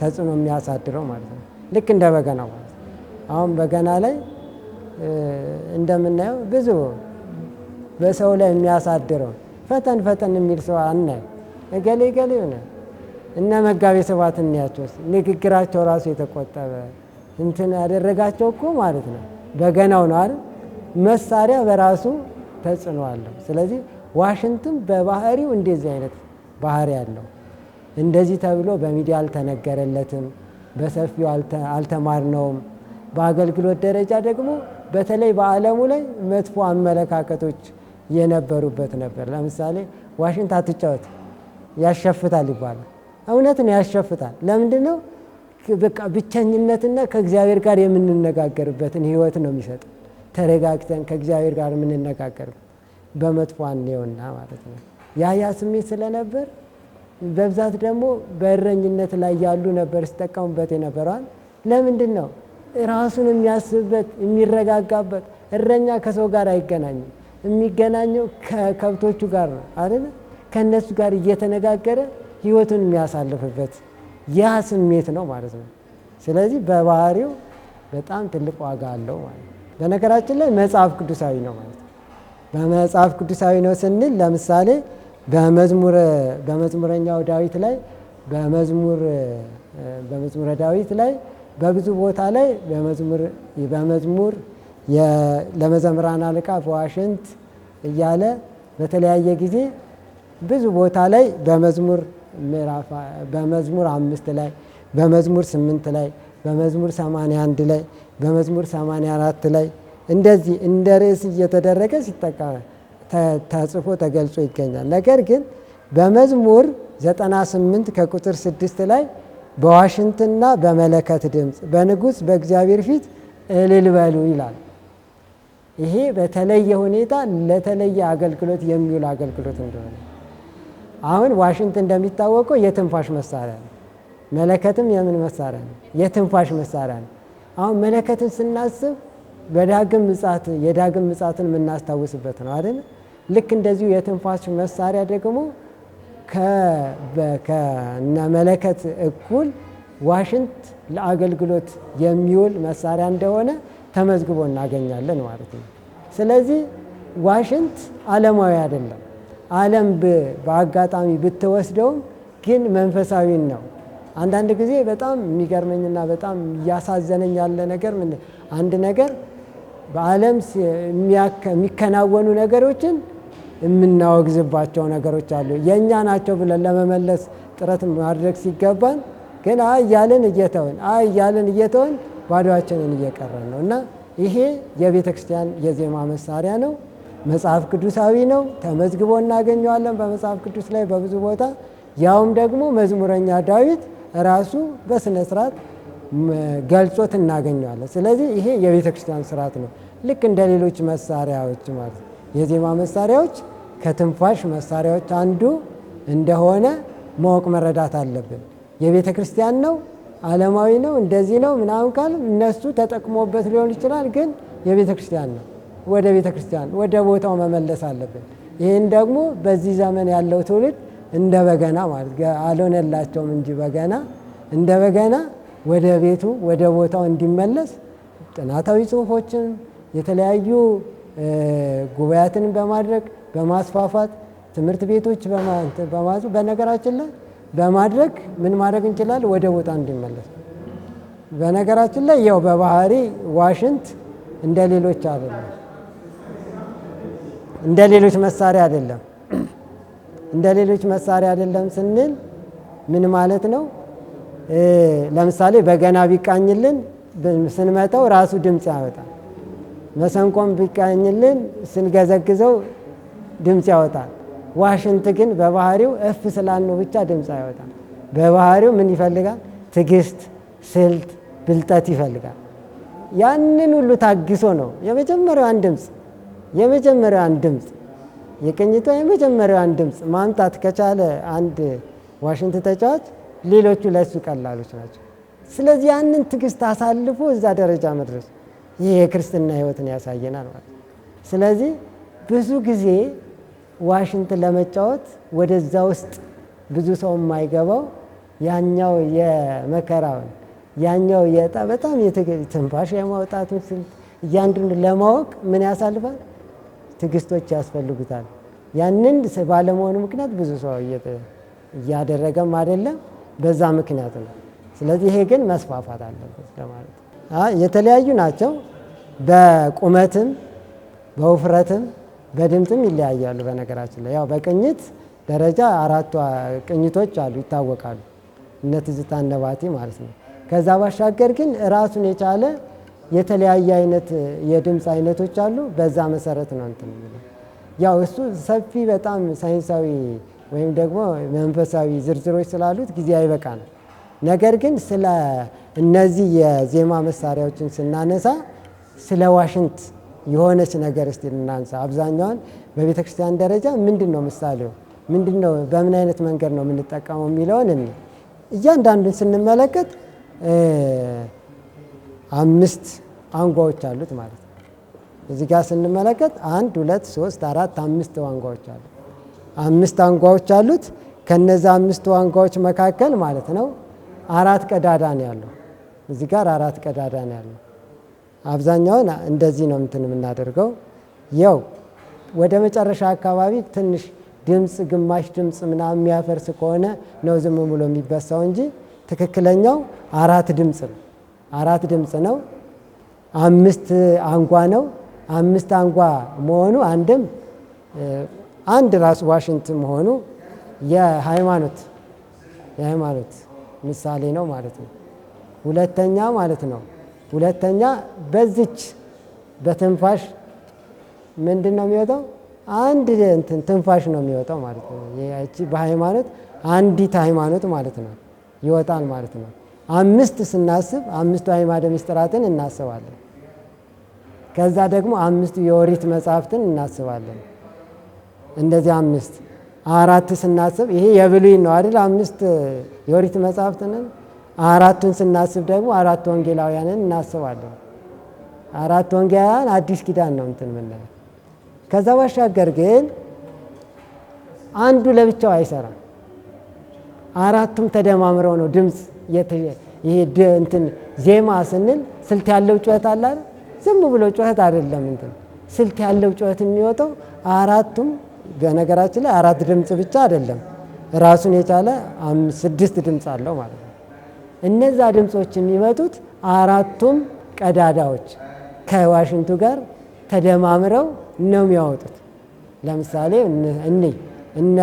ተጽዕኖ የሚያሳድረው ማለት ነው። ልክ እንደ በገናው ማለት ነው። አሁን በገና ላይ እንደምናየው ብዙ በሰው ላይ የሚያሳድረው ፈጠን የሚል ሰው አናይ። እገሌ ሆነ እነ መጋቤ ስብሐት እንያቸው ንግግራቸው ራሱ የተቆጠበ እንትን ያደረጋቸው እኮ ማለት ነው በገናው ነው አይደል? መሳሪያ በራሱ ተጽዕኖ አለው። ስለዚህ ዋሽንትም በባህሪው እንደዚህ አይነት ባህሪ ያለው እንደዚህ ተብሎ በሚዲያ አልተነገረለትም፣ በሰፊው አልተማርነውም። በአገልግሎት ደረጃ ደግሞ በተለይ በዓለሙ ላይ መጥፎ አመለካከቶች የነበሩበት ነበር። ለምሳሌ ዋሽንት አትጫወት ያሸፍታል ይባላል። እውነት ነው፣ ያሸፍታል። ለምንድን ነው? በቃ ብቸኝነትና ከእግዚአብሔር ጋር የምንነጋገርበትን ህይወት ነው የሚሰጥ። ተረጋግተን ከእግዚአብሔር ጋር የምንነጋገርበት በመጥፎ አንየውና ማለት ነው። ያ ስሜት ስለነበር በብዛት ደግሞ በእረኝነት ላይ ያሉ ነበር ሲጠቀሙበት የነበረዋል። ለምንድን ነው? ራሱን የሚያስብበት የሚረጋጋበት። እረኛ ከሰው ጋር አይገናኝም፣ የሚገናኘው ከከብቶቹ ጋር ነው አይደል? ከነሱ ጋር እየተነጋገረ ህይወቱን የሚያሳልፍበት ያ ስሜት ነው ማለት ነው። ስለዚህ በባህሪው በጣም ትልቅ ዋጋ አለው ማለት ነው። በነገራችን ላይ መጽሐፍ ቅዱሳዊ ነው ማለት ነው። በመጽሐፍ ቅዱሳዊ ነው ስንል ለምሳሌ በመዝሙረኛው ዳዊት ላይ በመዝሙረ ዳዊት ላይ በብዙ ቦታ ላይ በመዝሙር ለመዘምራን አለቃ በዋሽንት እያለ በተለያየ ጊዜ ብዙ ቦታ ላይ በመዝሙር 5 ላይ፣ በመዝሙር 8 ላይ፣ በመዝሙር 81 ላይ፣ በመዝሙር 84 ላይ እንደዚህ እንደ ርዕስ እየተደረገ ተጽፎ ተገልጾ ይገኛል። ነገር ግን በመዝሙር 98 ከቁጥር 6 ላይ በዋሽንትና በመለከት ድምፅ በንጉሥ በእግዚአብሔር ፊት እልል በሉ ይላል። ይሄ በተለየ ሁኔታ ለተለየ አገልግሎት የሚውል አገልግሎት እንደሆነ፣ አሁን ዋሽንት እንደሚታወቀው የትንፋሽ መሳሪያ ነው። መለከትም የምን መሳሪያ ነው? የትንፋሽ መሳሪያ ነው። አሁን መለከትን ስናስብ በዳግም ምጽአት የዳግም ምጽአትን የምናስታውስበት ነው አይደል? ልክ እንደዚሁ የትንፋሽ መሳሪያ ደግሞ ከነ መለከት እኩል ዋሽንት ለአገልግሎት የሚውል መሳሪያ እንደሆነ ተመዝግቦ እናገኛለን ማለት ነው። ስለዚህ ዋሽንት ዓለማዊ አይደለም። ዓለም በአጋጣሚ ብትወስደውም ግን መንፈሳዊን ነው። አንዳንድ ጊዜ በጣም የሚገርመኝና በጣም እያሳዘነኝ ያለ ነገር አንድ ነገር በዓለም የሚከናወኑ ነገሮችን የምናወግዝባቸው ነገሮች አሉ። የእኛ ናቸው ብለን ለመመለስ ጥረት ማድረግ ሲገባን ግን እያልን እየተውን ባዶአችንን እየቀረን ነው እና ይሄ የቤተ ክርስቲያን የዜማ መሳሪያ ነው። መጽሐፍ ቅዱሳዊ ነው። ተመዝግቦ እናገኘዋለን በመጽሐፍ ቅዱስ ላይ በብዙ ቦታ። ያውም ደግሞ መዝሙረኛ ዳዊት ራሱ በስነ ስርዓት ገልጾት እናገኘዋለን። ስለዚህ ይሄ የቤተ ክርስቲያን ስርዓት ነው። ልክ እንደ ሌሎች መሳሪያዎች ማለት ነው። የዜማ መሳሪያዎች ከትንፋሽ መሳሪያዎች አንዱ እንደሆነ ማወቅ መረዳት አለብን። የቤተ ክርስቲያን ነው፣ ዓለማዊ ነው፣ እንደዚህ ነው ምናምን ካል እነሱ ተጠቅሞበት ሊሆን ይችላል። ግን የቤተ ክርስቲያን ነው። ወደ ቤተ ክርስቲያን ወደ ቦታው መመለስ አለብን። ይህን ደግሞ በዚህ ዘመን ያለው ትውልድ እንደ በገና ማለት አልሆነላቸውም እንጂ በገና እንደ በገና ወደ ቤቱ ወደ ቦታው እንዲመለስ ጥናታዊ ጽሑፎችን የተለያዩ ጉባኤያትን በማድረግ በማስፋፋት ትምህርት ቤቶች በነገራችን ላይ በማድረግ ምን ማድረግ እንችላለን? ወደ ቦታ እንዲመለስ። በነገራችን ላይ ያው በባህሪ ዋሽንት እንደ ሌሎች አይደለም፣ እንደ ሌሎች መሳሪያ አይደለም። እንደ ሌሎች መሳሪያ አይደለም ስንል ምን ማለት ነው? ለምሳሌ በገና ቢቃኝልን ስንመታው ራሱ ድምፅ ያወጣል። መሰንቆም ቢቃኝልን ስንገዘግዘው ድምፅ ያወጣል። ዋሽንት ግን በባህሪው እፍ ስላልነው ብቻ ድምፅ አይወጣም። በባህሪው ምን ይፈልጋል? ትዕግስት፣ ስልት፣ ብልጠት ይፈልጋል። ያንን ሁሉ ታግሶ ነው የመጀመሪያዋን ድምፅ የቅኝቷ የመጀመሪያዋን ድምፅ ማምጣት ከቻለ አንድ ዋሽንት ተጫዋች ሌሎቹ ለሱ ቀላሎች ናቸው። ስለዚህ ያንን ትዕግስት አሳልፎ እዛ ደረጃ መድረስ ይህ የክርስትና ሕይወትን ያሳየናል ማለት ነው። ስለዚህ ብዙ ጊዜ ዋሽንት ለመጫወት ወደዛ ውስጥ ብዙ ሰው የማይገባው ያኛው የመከራውን ያኛው በጣም ትንፋሽ የማውጣቱን ስልት እያንዳንዱን ለማወቅ ምን ያሳልፋል? ትዕግስቶች ያስፈልጉታል። ያንን ባለመሆኑ ምክንያት ብዙ ሰው እያደረገም አይደለም፣ በዛ ምክንያት ነው። ስለዚህ ይሄ ግን መስፋፋት አለበት ለማለት ነው። የተለያዩ ናቸው። በቁመትም በውፍረትም በድምፅም ይለያያሉ። በነገራችን ላይ ያው በቅኝት ደረጃ 4 ቅኝቶች አሉ ይታወቃሉ፣ እነ ትዝታ እነ ባቲ ማለት ነው። ከዛ ባሻገር ግን ራሱን የቻለ የተለያየ አይነት የድምፅ አይነቶች አሉ። በዛ መሰረት ነው እንትን የሚለው። ያው እሱ ሰፊ በጣም ሳይንሳዊ ወይም ደግሞ መንፈሳዊ ዝርዝሮች ስላሉት ጊዜ አይበቃም። ነገር ግን ስለ እነዚህ የዜማ መሳሪያዎችን ስናነሳ ስለ ዋሽንት የሆነች ነገር እስቲ እናንሳ። አብዛኛውን በቤተ ክርስቲያን ደረጃ ምንድን ነው ምሳሌው፣ ምንድን ነው፣ በምን አይነት መንገድ ነው የምንጠቀመው የሚለውን እያንዳንዱን ስንመለከት 5 አንጓዎች አሉት ማለት ነው። እዚህ ጋር ስንመለከት 1 2 3 4 5 አንጓዎች አሉት። 5 አንጓዎች አሉት። ከነዛ 5 አንጓዎች መካከል ማለት ነው 4 ቀዳዳ ነው ያለው። እዚህ ጋር 4 ቀዳዳ ነው ያለው። አብዛኛውን እንደዚህ ነው እንትን የምናደርገው። ያው ወደ መጨረሻ አካባቢ ትንሽ ድምፅ ግማሽ ድምፅ ምናምን የሚያፈርስ ከሆነ ነው ዝም ብሎ የሚበሳው እንጂ ትክክለኛው 4 ድምፅ ነው። 4 ድምፅ ነው። 5 አንጓ ነው። 5 አንጓ መሆኑ አንድም አንድ ራሱ ዋሽንት መሆኑ የሃይማኖት ምሳሌ ነው ማለት ነው። ሁለተኛ ማለት ነው። ሁለተኛ በዚች በትንፋሽ ምንድን ነው የሚወጣው? አንድ ትንፋሽ ነው የሚወጣው ማለት ነው። ይህቺ በሃይማኖት አንዲት ሃይማኖት ማለት ነው ይወጣል ማለት ነው። 5 ስናስብ 5ቱ አዕማደ ምስጢራትን እናስባለን። ከዛ ደግሞ 5ቱ የኦሪት መጽሐፍትን እናስባለን። እንደዚህ 5 4 ስናስብ ይሄ የብሉይ ነው አይደል? 5 የኦሪት መጽሐፍትን 4ቱን ስናስብ ደግሞ 4 ወንጌላውያንን እናስባለን። 4 ወንጌላውያን አዲስ ኪዳን ነው እንትን ምንለው። ከዛ ባሻገር ግን አንዱ ለብቻው አይሰራም። 4ቱም ተደማምረው ነው ድምፅ ይሄ እንትን ዜማ ስንል ስልት ያለው ጩኸት አለ አይደል? ዝም ብሎ ጩኸት አይደለም። እንትን ስልት ያለው ጩኸት የሚወጣው 4ቱም በነገራችን ላይ 4 ድምፅ ብቻ አይደለም፣ ራሱን የቻለ 6 ድምፅ አለው ማለት ነው። እነዛ ድምፆች የሚመጡት 4ቱም ቀዳዳዎች ከዋሽንቱ ጋር ተደማምረው ነው የሚያወጡት። ለምሳሌ እነ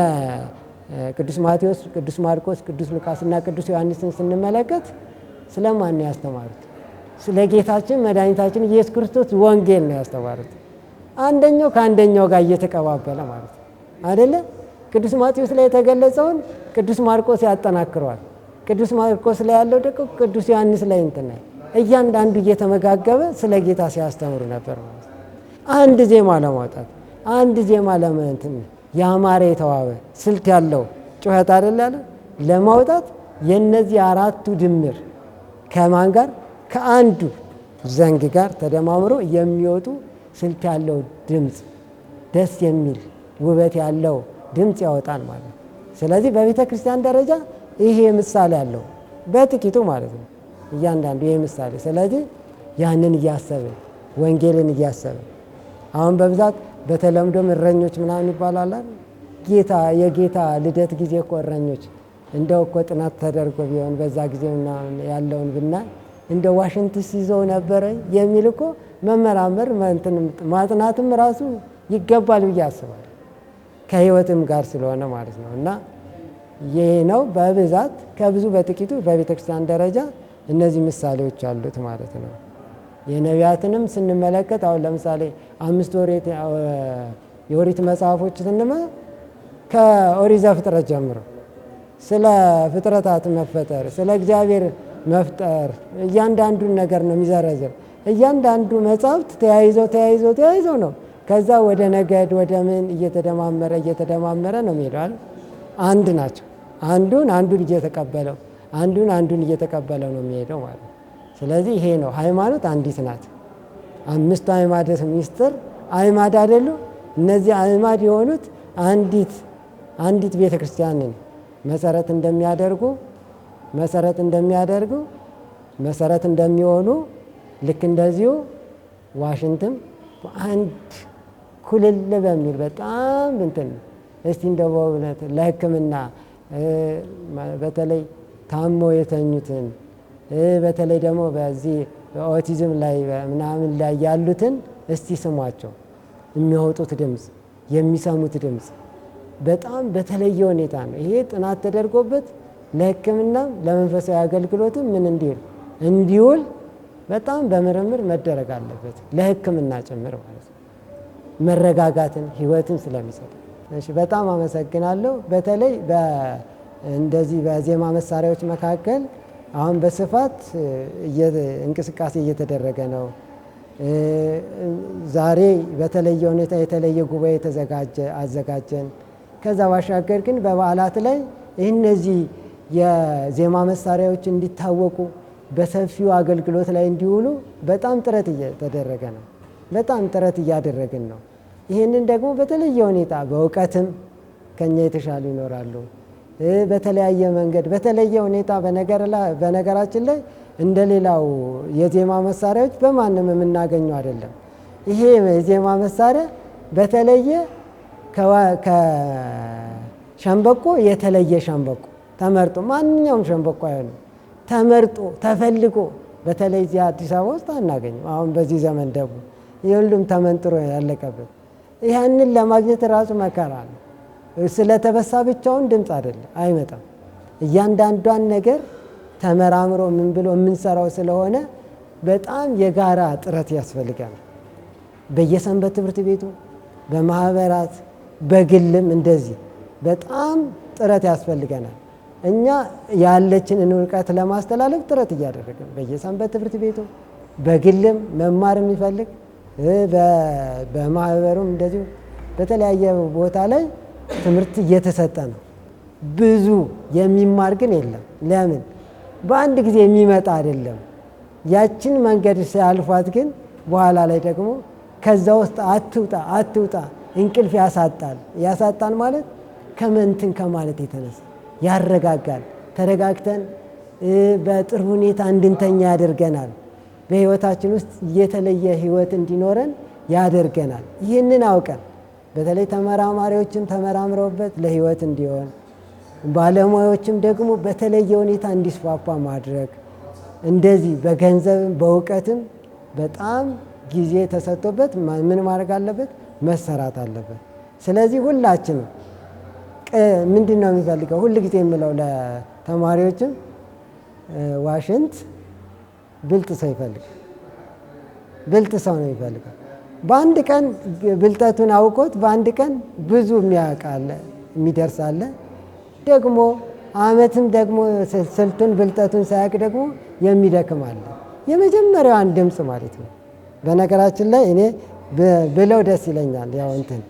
ቅዱስ ማቴዎስ፣ ቅዱስ ማርቆስ፣ ቅዱስ ሉቃስ እና ቅዱስ ዮሐንስን ስንመለከት ስለማን ነው ያስተማሩት? ስለ ጌታችን መድኃኒታችን ኢየሱስ ክርስቶስ ወንጌል ነው ያስተማሩት። አንደኛው ከአንደኛው ጋር እየተቀባበለ ማለት ነው አይደለ? ቅዱስ ማቴዎስ ላይ የተገለጸውን ቅዱስ ማርቆስ ያጠናክረዋል። ቅዱስ ማርቆስ ላይ ያለው ደግሞ ቅዱስ ዮሐንስ ላይ እንትን እያንዳንዱ እየተመጋገበ ስለ ጌታ ሲያስተምሩ ነበር ማለት ነው። አንድ ዜማ ለማውጣት አንድ ዜማ ለመንትን ያማረ የተዋበ ስልት ያለው ጩኸት አይደል ያለ ለማውጣት የነዚህ 4ቱ ድምር ከማን ጋር ከአንዱ ዘንግ ጋር ተደማምሮ የሚወጡ ስልት ያለው ድምፅ ደስ የሚል ውበት ያለው ድምፅ ያወጣል ማለት ነው። ስለዚህ በቤተ ክርስቲያን ደረጃ ይሄ ምሳሌ ያለው በጥቂቱ ማለት ነው እያንዳንዱ ይሄ ምሳሌ። ስለዚህ ያንን እያሰብን ወንጌልን እያሰብን አሁን በብዛት በተለምዶም እረኞች ምናምን ይባላል። የጌታ ልደት ጊዜ እኮ እረኞች እንደው እኮ ጥናት ተደርጎ ቢሆን በዛ ጊዜ ያለውን ብናይ እንደ ዋሽንትስ ይዘው ነበረ የሚል እኮ መመራመር ማጥናትም ራሱ ይገባል ብዬ አስባለሁ። ከህይወትም ጋር ስለሆነ ማለት ነው። እና ይህ ነው በብዛት ከብዙ በጥቂቱ በቤተ ክርስቲያን ደረጃ እነዚህ ምሳሌዎች አሉት ማለት ነው። የነቢያትንም ስንመለከት አሁን ለምሳሌ 5 የኦሪት መጽሐፎች ስንመ ከኦሪት ዘፍጥረት ጀምሮ ስለ ፍጥረታት መፈጠር ስለ እግዚአብሔር መፍጠር እያንዳንዱን ነገር ነው የሚዘረዝር። እያንዳንዱ መጽሐፍት ተያይዘው ነው ከዛ ወደ ነገድ ወደ ምን እየተደማመረ ነው የሚሄደው። አንድ ናቸው። አንዱን እየተቀበለው ነው የሚሄደው ማለት ነው። ስለዚህ ይሄ ነው ሃይማኖት አንዲት ናት። 5ቱ አዕማደ ምስጢር አዕማድ አይደሉ? እነዚህ አዕማድ የሆኑት አንዲት ቤተ ክርስቲያንን መሰረት እንደሚሆኑ ልክ እንደዚሁ ዋሽንትም አንድ ኩልል በሚል በጣም እንትን እስቲ እንደው በእውነት ለሕክምና በተለይ ታመው የተኙትን በተለይ ደግሞ በዚህ በኦቲዝም ላይ ምናምን ላይ ያሉትን እስቲ ስሟቸው። የሚያወጡት ድምፅ የሚሰሙት ድምፅ በጣም በተለየ ሁኔታ ነው። ይሄ ጥናት ተደርጎበት ለሕክምናም ለመንፈሳዊ አገልግሎትም ምን እንዲውል በጣም በምርምር መደረግ አለበት። ለሕክምና ጭምር ማለት ነው። መረጋጋትን ህይወትን ስለሚሰጥ። እሺ፣ በጣም አመሰግናለሁ። በተለይ እንደዚህ በዜማ መሳሪያዎች መካከል አሁን በስፋት እንቅስቃሴ እየተደረገ ነው። ዛሬ በተለየ ሁኔታ የተለየ ጉባኤ አዘጋጀን። ከዛ ባሻገር ግን በበዓላት ላይ እነዚህ የዜማ መሳሪያዎች እንዲታወቁ በሰፊው አገልግሎት ላይ እንዲውሉ በጣም ጥረት እየተደረገ ነው። በጣም ጥረት እያደረግን ነው። ይህንን ደግሞ በተለየ ሁኔታ በእውቀትም ከኛ የተሻሉ ይኖራሉ። በተለያየ መንገድ በተለየ ሁኔታ በነገራችን ላይ እንደሌላው የዜማ መሳሪያዎች በማንም የምናገኘው አይደለም። ይሄ የዜማ መሳሪያ በተለየ ከሸንበቆ የተለየ ሸንበቆ ተመርጦ ማንኛውም ሸንበቆ አይሆንም። ተመርጦ ተፈልጎ በተለይ እዚህ አዲስ አበባ ውስጥ አናገኝም። አሁን በዚህ ዘመን ደግሞ የሁሉም ተመንጥሮ ያለቀበት ያንን ለማግኘት ራሱ መከራ ነው። ስለተበሳ ብቻውን ድምፅ አይደለም አይመጣም። እያንዳንዷን ነገር ተመራምሮ ምን ብሎ የምንሰራው ስለሆነ በጣም የጋራ ጥረት ያስፈልጋል። በየሰንበት ትምህርት ቤቱ፣ በማህበራት፣ በግልም እንደዚህ በጣም ጥረት ያስፈልገናል። እኛ ያለችንን እውቀት ለማስተላለፍ ጥረት እያደረግን በየሰንበት ትምህርት ቤቱ በግልም መማር የሚፈልግ በማህበሩም እንደዚሁ በተለያየ ቦታ ላይ ትምህርት እየተሰጠ ነው። ብዙ የሚማር ግን የለም። ለምን? በአንድ ጊዜ የሚመጣ አይደለም። ያችን መንገድ ሲያልፏት ግን በኋላ ላይ ደግሞ ከዛ ውስጥ አትውጣ እንቅልፍ ያሳጣል ማለት ከመንትን ከማለት የተነሳ ያረጋጋል። ተረጋግተን በጥሩ ሁኔታ እንድንተኛ ያደርገናል። በህይወታችን ውስጥ የተለየ ህይወት እንዲኖረን ያደርገናል። ይህንን አውቀን በተለይ ተመራማሪዎችም ተመራምረውበት ለህይወት እንዲሆን ባለሙያዎችም ደግሞ በተለየ ሁኔታ እንዲስፋፋ ማድረግ እንደዚህ በገንዘብም በእውቀትም በጣም ጊዜ ተሰጥቶበት ምን ማድረግ አለበት? መሰራት አለበት። ስለዚህ ሁላችንም ምንድን ነው የሚፈልገው? ሁል ጊዜ የምለው ለተማሪዎችም ዋሽንት ብልጥ ሰው ይፈልጋል። ብልጥ ሰው ነው የሚፈልገው። በአንድ ቀን ብልጠቱን አውቆት በአንድ ቀን ብዙ የሚያውቃለ የሚደርሳለ ደግሞ አመትም ደግሞ ስልቱን ብልጠቱን ሳያውቅ ደግሞ የሚደክማለ። የመጀመሪያዋን ድምፅ ማለት ነው። በነገራችን ላይ እኔ ብለው ደስ ይለኛል። ያው እንትን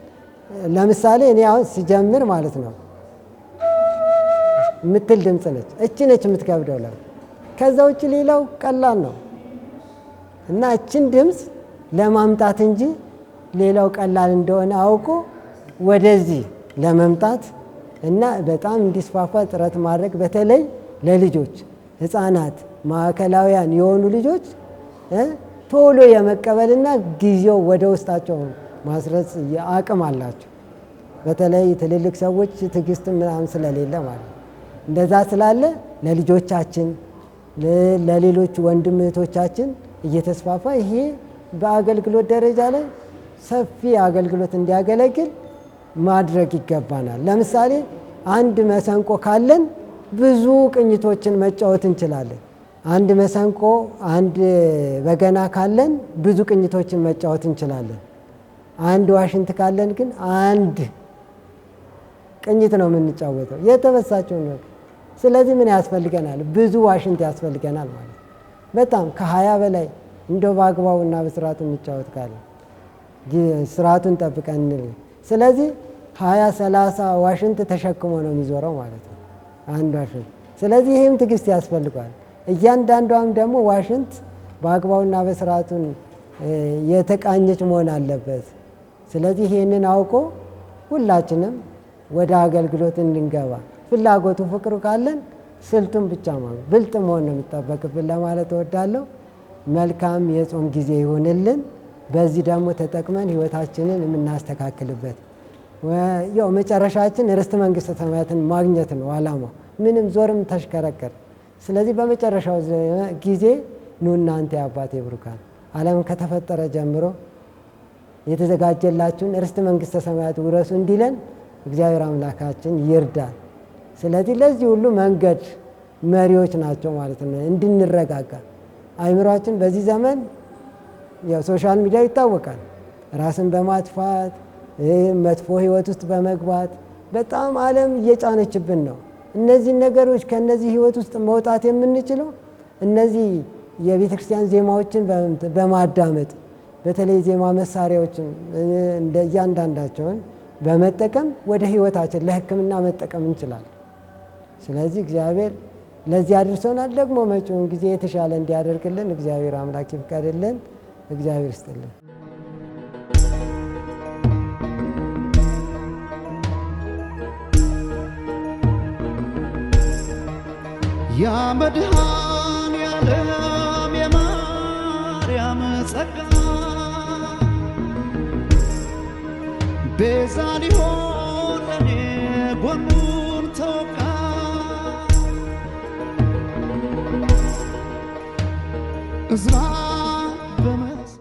ለምሳሌ እኔ አሁን ሲጀምር ማለት ነው የምትል ድምፅ ነች። እቺ ነች የምትከብደው። ከዛ ውጭ ሌላው ቀላል ነው እና እችን ድምፅ ለማምጣት እንጂ ሌላው ቀላል እንደሆነ አውቆ ወደዚህ ለመምጣት እና በጣም እንዲስፋፋ ጥረት ማድረግ በተለይ ለልጆች ህፃናት ማዕከላውያን የሆኑ ልጆች ቶሎ የመቀበልና ጊዜው ወደ ውስጣቸው ማስረጽ አቅም አላቸው። በተለይ ትልልቅ ሰዎች ትዕግስት ምናምን ስለሌለ ማለት ነው። እንደዛ ስላለ ለልጆቻችን ለሌሎች ወንድም እህቶቻችን እየተስፋፋ ይሄ በአገልግሎት ደረጃ ላይ ሰፊ አገልግሎት እንዲያገለግል ማድረግ ይገባናል። ለምሳሌ አንድ መሰንቆ ካለን ብዙ ቅኝቶችን መጫወት እንችላለን። አንድ መሰንቆ አንድ በገና ካለን ብዙ ቅኝቶችን መጫወት እንችላለን። አንድ ዋሽንት ካለን ግን አንድ ቅኝት ነው የምንጫወተው የተበሳቸው ነው። ስለዚህ ምን ያስፈልገናል? ብዙ ዋሽንት ያስፈልገናል ማለት በጣም ከ20 በላይ እንደው በአግባቡና በስርዓቱ እንጫወት ካለ ስርዓቱን ጠብቀን። ስለዚህ 20-30 ዋሽንት ተሸክሞ ነው የሚዞረው ማለት ነው አንድ ዋሽንት። ስለዚህ ይህም ትዕግስት ያስፈልገዋል። እያንዳንዷም ደግሞ ዋሽንት በአግባቡና በስርዓቱን የተቃኘች መሆን አለበት። ስለዚህ ይህንን አውቆ ሁላችንም ወደ አገልግሎት እንድንገባ ፍላጎቱ ፍቅሩ ካለን ስልቱን ብቻ ማለት ብልጥ መሆን ነው የሚጠበቅብን ለማለት እወዳለሁ። መልካም የጾም ጊዜ ይሆንልን። በዚህ ደግሞ ተጠቅመን ህይወታችንን የምናስተካክልበት ያው መጨረሻችን ርስተ መንግስተ ሰማያትን ማግኘት ነው ዓላማው። ምንም ዞርም ተሽከረከር። ስለዚህ በመጨረሻው ጊዜ ኑ እናንተ የአባቴ ብሩካን ዓለም ከተፈጠረ ጀምሮ የተዘጋጀላችሁን ርስተ መንግስተ ሰማያት ውረሱ እንዲለን እግዚአብሔር አምላካችን ይርዳል። ስለዚህ ለዚህ ሁሉ መንገድ መሪዎች ናቸው ማለት ነው። እንድንረጋጋ አይምሯችን በዚህ ዘመን ያው ሶሻል ሚዲያ ይታወቃል። ራስን በማጥፋት መጥፎ ህይወት ውስጥ በመግባት በጣም ዓለም እየጫነችብን ነው። እነዚህ ነገሮች ከነዚህ ህይወት ውስጥ መውጣት የምንችለው እነዚህ የቤተ ክርስቲያን ዜማዎችን በማዳመጥ በተለይ ዜማ መሳሪያዎችን እንደ እያንዳንዳቸውን በመጠቀም ወደ ህይወታችን ለሕክምና መጠቀም እንችላለን። ስለዚህ እግዚአብሔር ለዚህ አድርሶናል። ደግሞ መጪውን ጊዜ የተሻለ እንዲያደርግልን እግዚአብሔር አምላክ ይፍቀድልን። እግዚአብሔር ይስጥልን። ያ መድኃኔዓለም የማርያም ጸጋ ቤዛ ሊሆን ለኔ ጎኑን ተወጋ እዝራ በመስ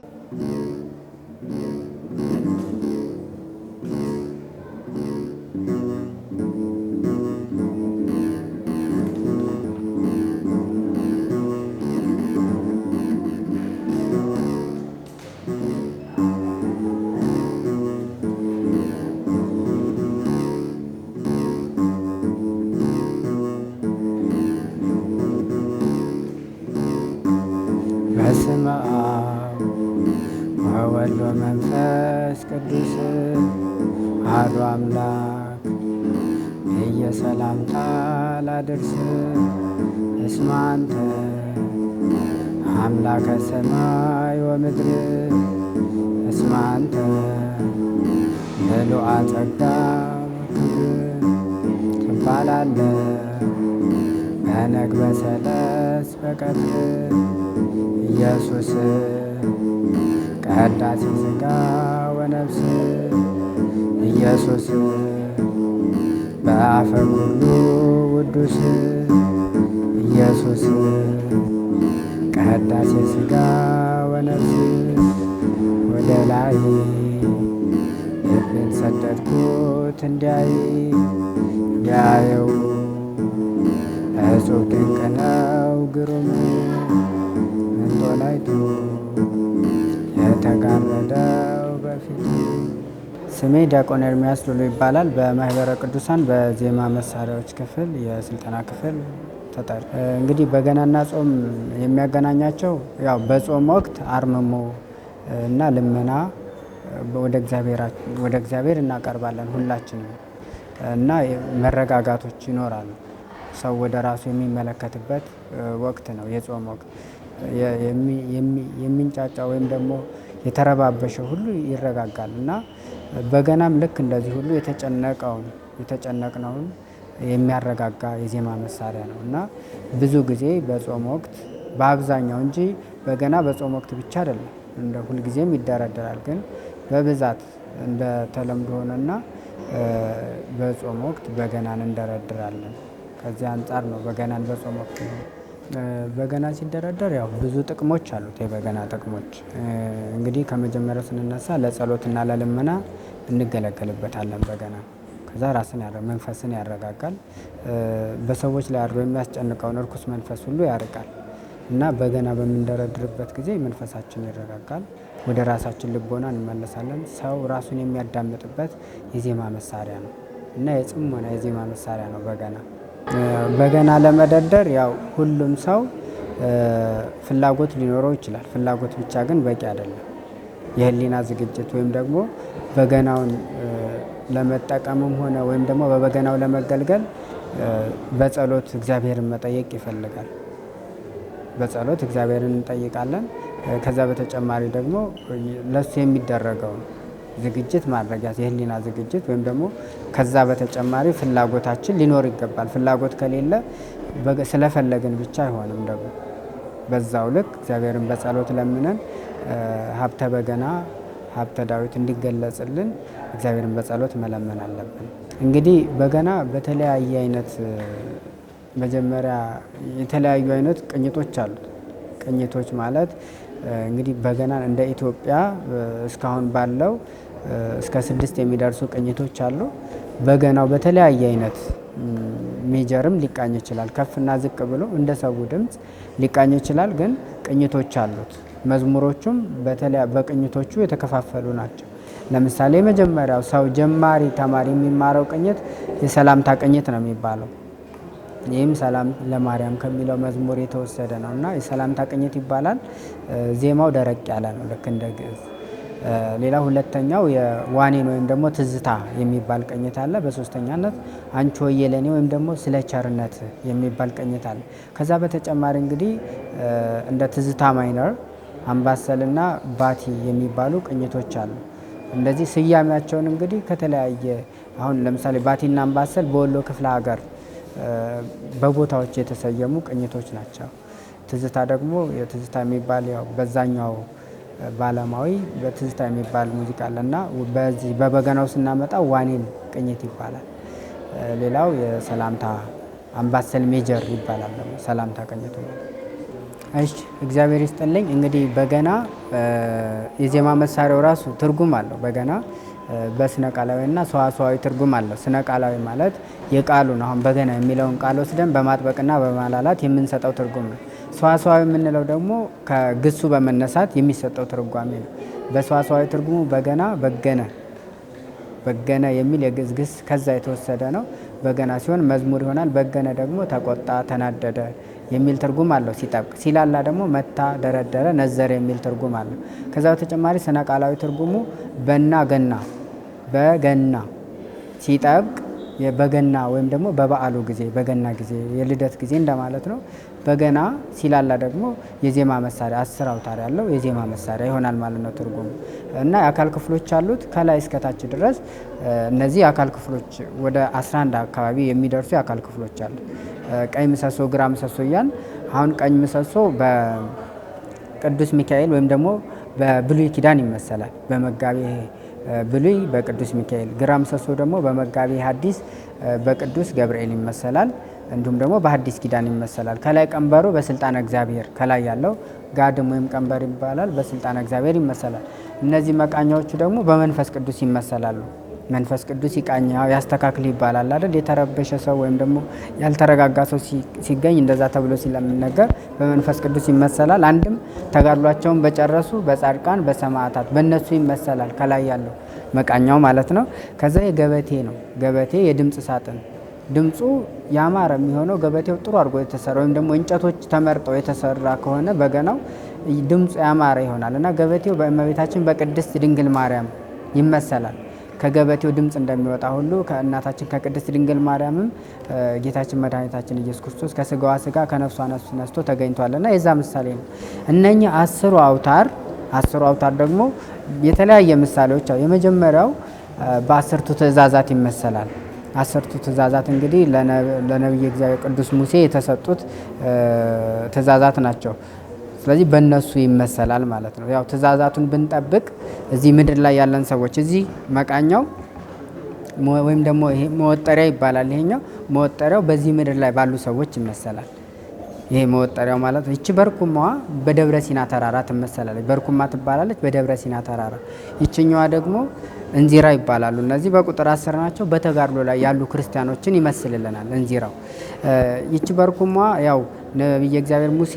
ወወልድ ወመንፈስ ቅዱስ አሐዱ አምላክ እየሰላምታ ላድርስ እስመ አንተ አምላከ ሰማይ ወምድር እስመ አንተ ምሉዐ ጸጋ ወክብር ትባላለህ በነግህ በሰለስ በቀትር ኢየሱስ ቀዳሴ ሥጋ ወነፍስ ኢየሱስ በአፈ ኩሉ ውዱስ ኢየሱስ ቀዳሴ ሥጋ ወነፍስ ወደ ላይ ልቤን ሰደድኩት እንዲያየው እጹብ ድንቅ ነው ግሩም እንጦላይቱ የተጋረደው በፊቱ። ስሜ ዲያቆን ኤርምያስ ሉሉ ይባላል። በማህበረ ቅዱሳን በዜማ መሳሪያዎች ክፍል የስልጠና ክፍል ተጠሪ። እንግዲህ በገናና ጾም የሚያገናኛቸው ያው በጾም ወቅት አርምሞ እና ልመና ወደ እግዚአብሔር እናቀርባለን ሁላችንም እና መረጋጋቶች ይኖራሉ። ሰው ወደ ራሱ የሚመለከትበት ወቅት ነው የጾም ወቅት። የሚንጫጫ ወይም ደግሞ የተረባበሸ ሁሉ ይረጋጋል እና በገናም ልክ እንደዚህ ሁሉ የተጨነቅነውን የሚያረጋጋ የዜማ መሳሪያ ነው እና ብዙ ጊዜ በጾም ወቅት በአብዛኛው እንጂ በገና በጾም ወቅት ብቻ አይደለም፣ እንደ ሁልጊዜም ይደረደራል። ግን በብዛት እንደ ተለምዶ ሆነና በጾም ወቅት በገናን እንደረድራለን። ከዚህ አንጻር ነው በገናን በጾም ወቅት ነው። በገና ሲደረደር ያው ብዙ ጥቅሞች አሉት። የበገና ጥቅሞች እንግዲህ ከመጀመሪያው ስንነሳ ለጸሎትና ለልመና እንገለገልበታለን። በገና ከዛ ራስን መንፈስን ያረጋጋል። በሰዎች ላይ አድሮ የሚያስጨንቀውን እርኩስ መንፈስ ሁሉ ያርቃል እና በገና በምንደረድርበት ጊዜ መንፈሳችን ይረጋጋል። ወደ ራሳችን ልቦና እንመለሳለን። ሰው ራሱን የሚያዳምጥበት የዜማ መሳሪያ ነው እና የጽሞና የዜማ መሳሪያ ነው በገና። በገና ለመደርደር ያው ሁሉም ሰው ፍላጎት ሊኖረው ይችላል። ፍላጎት ብቻ ግን በቂ አይደለም። የህሊና ዝግጅት ወይም ደግሞ በገናውን ለመጠቀምም ሆነ ወይም ደግሞ በበገናው ለመገልገል በጸሎት እግዚአብሔርን መጠየቅ ይፈልጋል። በጸሎት እግዚአብሔርን እንጠይቃለን። ከዛ በተጨማሪ ደግሞ ለሱ የሚደረገው ዝግጅት ማድረጊያ የህሊና ዝግጅት ወይም ደግሞ ከዛ በተጨማሪ ፍላጎታችን ሊኖር ይገባል። ፍላጎት ከሌለ ስለፈለግን ብቻ አይሆንም። ደግሞ በዛው ልክ እግዚአብሔርን በጸሎት ለምነን ሀብተ በገና ሀብተ ዳዊት እንዲገለጽልን እግዚአብሔርን በጸሎት መለመን አለብን። እንግዲህ በገና በተለያየ አይነት መጀመሪያ የተለያዩ አይነት ቅኝቶች አሉት። ቅኝቶች ማለት እንግዲህ በገናን እንደ ኢትዮጵያ እስካሁን ባለው እስከ 6 የሚደርሱ ቅኝቶች አሉ። በገናው በተለያየ አይነት ሜጀርም ሊቃኝ ይችላል። ከፍና ዝቅ ብሎ እንደ ሰው ድምፅ ሊቃኝ ይችላል። ግን ቅኝቶች አሉት። መዝሙሮቹም በቅኝቶቹ የተከፋፈሉ ናቸው። ለምሳሌ የመጀመሪያው ሰው ጀማሪ ተማሪ የሚማረው ቅኝት የሰላምታ ቅኝት ነው የሚባለው። ይህም ሰላም ለማርያም ከሚለው መዝሙር የተወሰደ ነው እና የሰላምታ ቅኝት ይባላል። ዜማው ደረቅ ያለ ነው ልክ እንደ ግዕዝ። ሌላ ሁለተኛው የዋኔን ወይም ደግሞ ትዝታ የሚባል ቅኝት አለ። በሶስተኛነት አንቺ ሆዬ ለኔ ወይም ደግሞ ስለ ቸርነት የሚባል ቅኝት አለ። ከዛ በተጨማሪ እንግዲህ እንደ ትዝታ ማይነር፣ አምባሰልና ባቲ የሚባሉ ቅኝቶች አሉ። እንደዚህ ስያሜያቸውን እንግዲህ ከተለያየ አሁን ለምሳሌ ባቲና አምባሰል በወሎ ክፍለ ሀገር በቦታዎች የተሰየሙ ቅኝቶች ናቸው። ትዝታ ደግሞ የትዝታ የሚባል ያው በዛኛው ባለማዊ በትዝታ የሚባል ሙዚቃ አለና በዚህ በበገናው ስናመጣ ዋኔን ቅኝት ይባላል። ሌላው የሰላምታ አምባሰል ሜጀር ይባላል ደግሞ ሰላምታ ቅኝቱ። እሺ እግዚአብሔር ይስጥልኝ። እንግዲህ በገና የዜማ መሳሪያው ራሱ ትርጉም አለው። በገና በስነ ቃላዊና ሰዋሰዋዊ ትርጉም አለው። ስነ ቃላዊ ማለት የቃሉን አሁን በገና የሚለውን ቃል ወስደን በማጥበቅና በማላላት የምንሰጠው ትርጉም ነው። ሰዋሰዋዊ የምንለው ደግሞ ከግሱ በመነሳት የሚሰጠው ትርጓሜ ነው። በሰዋሰዋዊ ትርጉሙ በገና በገነ የሚል የግዕዝ ግስ ከዛ የተወሰደ ነው። በገና ሲሆን መዝሙር ይሆናል። በገነ ደግሞ ተቆጣ፣ ተናደደ የሚል ትርጉም አለው ሲጠብቅ። ሲላላ ደግሞ መታ፣ ደረደረ፣ ነዘረ የሚል ትርጉም አለው። ከዛ በተጨማሪ ስነ ቃላዊ ትርጉሙ በና ገና፣ በገና ሲጠብቅ በገና ወይም ደግሞ በበዓሉ ጊዜ፣ በገና ጊዜ፣ የልደት ጊዜ እንደማለት ነው። በገና ሲላላ ደግሞ የዜማ መሳሪያ 10 አውታር ያለው የዜማ መሳሪያ ይሆናል ማለት ነው ትርጉሙ። እና የአካል ክፍሎች አሉት ከላይ እስከታች ድረስ። እነዚህ የአካል ክፍሎች ወደ 11 አካባቢ የሚደርሱ የአካል ክፍሎች አሉ። ቀኝ ምሰሶ፣ ግራ ምሰሶ እያን አሁን ቀኝ ምሰሶ በቅዱስ ሚካኤል ወይም ደግሞ በብሉይ ኪዳን ይመሰላል፣ በመጋቤ ብሉይ በቅዱስ ሚካኤል። ግራ ምሰሶ ደግሞ በመጋቤ ሐዲስ በቅዱስ ገብርኤል ይመሰላል። እንዲሁም ደግሞ በሐዲስ ኪዳን ይመሰላል። ከላይ ቀንበሩ በስልጣነ እግዚአብሔር፣ ከላይ ያለው ጋድም ወይም ቀንበር ይባላል፣ በስልጣነ እግዚአብሔር ይመሰላል። እነዚህ መቃኛዎቹ ደግሞ በመንፈስ ቅዱስ ይመሰላሉ። መንፈስ ቅዱስ ይቃኛው ያስተካክል ይባላል አይደል? የተረበሸ ሰው ወይም ደግሞ ያልተረጋጋ ሰው ሲገኝ እንደዛ ተብሎ ስለሚነገር በመንፈስ ቅዱስ ይመሰላል። አንድም ተጋድሏቸውን በጨረሱ በጻድቃን በሰማዕታት በእነሱ ይመሰላል፣ ከላይ ያለው መቃኛው ማለት ነው። ከዛ የገበቴ ነው። ገበቴ የድምፅ ሳጥን፣ ድምፁ ያማረ የሚሆነው ገበቴው ጥሩ አድርጎ የተሰራ ወይም ደግሞ እንጨቶች ተመርጠው የተሰራ ከሆነ በገናው ድምፁ ያማረ ይሆናል እና ገበቴው በእመቤታችን በቅድስት ድንግል ማርያም ይመሰላል። ከገበቴው ድምፅ እንደሚወጣ ሁሉ ከእናታችን ከቅድስት ድንግል ማርያምም ጌታችን መድኃኒታችን ኢየሱስ ክርስቶስ ከስጋዋ ስጋ ከነፍሷ ነፍስ ነስቶ ተገኝቷልና የዛ ምሳሌ ነው። እነኚህ 10 አውታር ደግሞ የተለያየ ምሳሌዎች አሉ። የመጀመሪያው በ10ቱ ትእዛዛት ይመሰላል። 10ቱ ትእዛዛት እንግዲህ ለነቢየ እግዚአብሔር ቅዱስ ሙሴ የተሰጡት ትእዛዛት ናቸው። ስለዚህ በእነሱ ይመሰላል ማለት ነው። ያው ትእዛዛቱን ብንጠብቅ እዚህ ምድር ላይ ያለን ሰዎች እዚህ መቃኛው ወይም ደግሞ ይሄ መወጠሪያ ይባላል። ይሄኛው መወጠሪያው በዚህ ምድር ላይ ባሉ ሰዎች ይመሰላል። ይሄ መወጠሪያው ማለት ነው። ይቺ በርኩማዋ በደብረ ሲና ተራራ ትመሰላለች። በርኩማ ትባላለች በደብረ ሲና ተራራ። ይችኛዋ ደግሞ እንዚራ ይባላሉ። እነዚህ በቁጥር 10 ናቸው። በተጋድሎ ላይ ያሉ ክርስቲያኖችን ይመስልልናል እንዚራው። ይቺ በርኩማዋ ያው ነቢየ እግዚአብሔር ሙሴ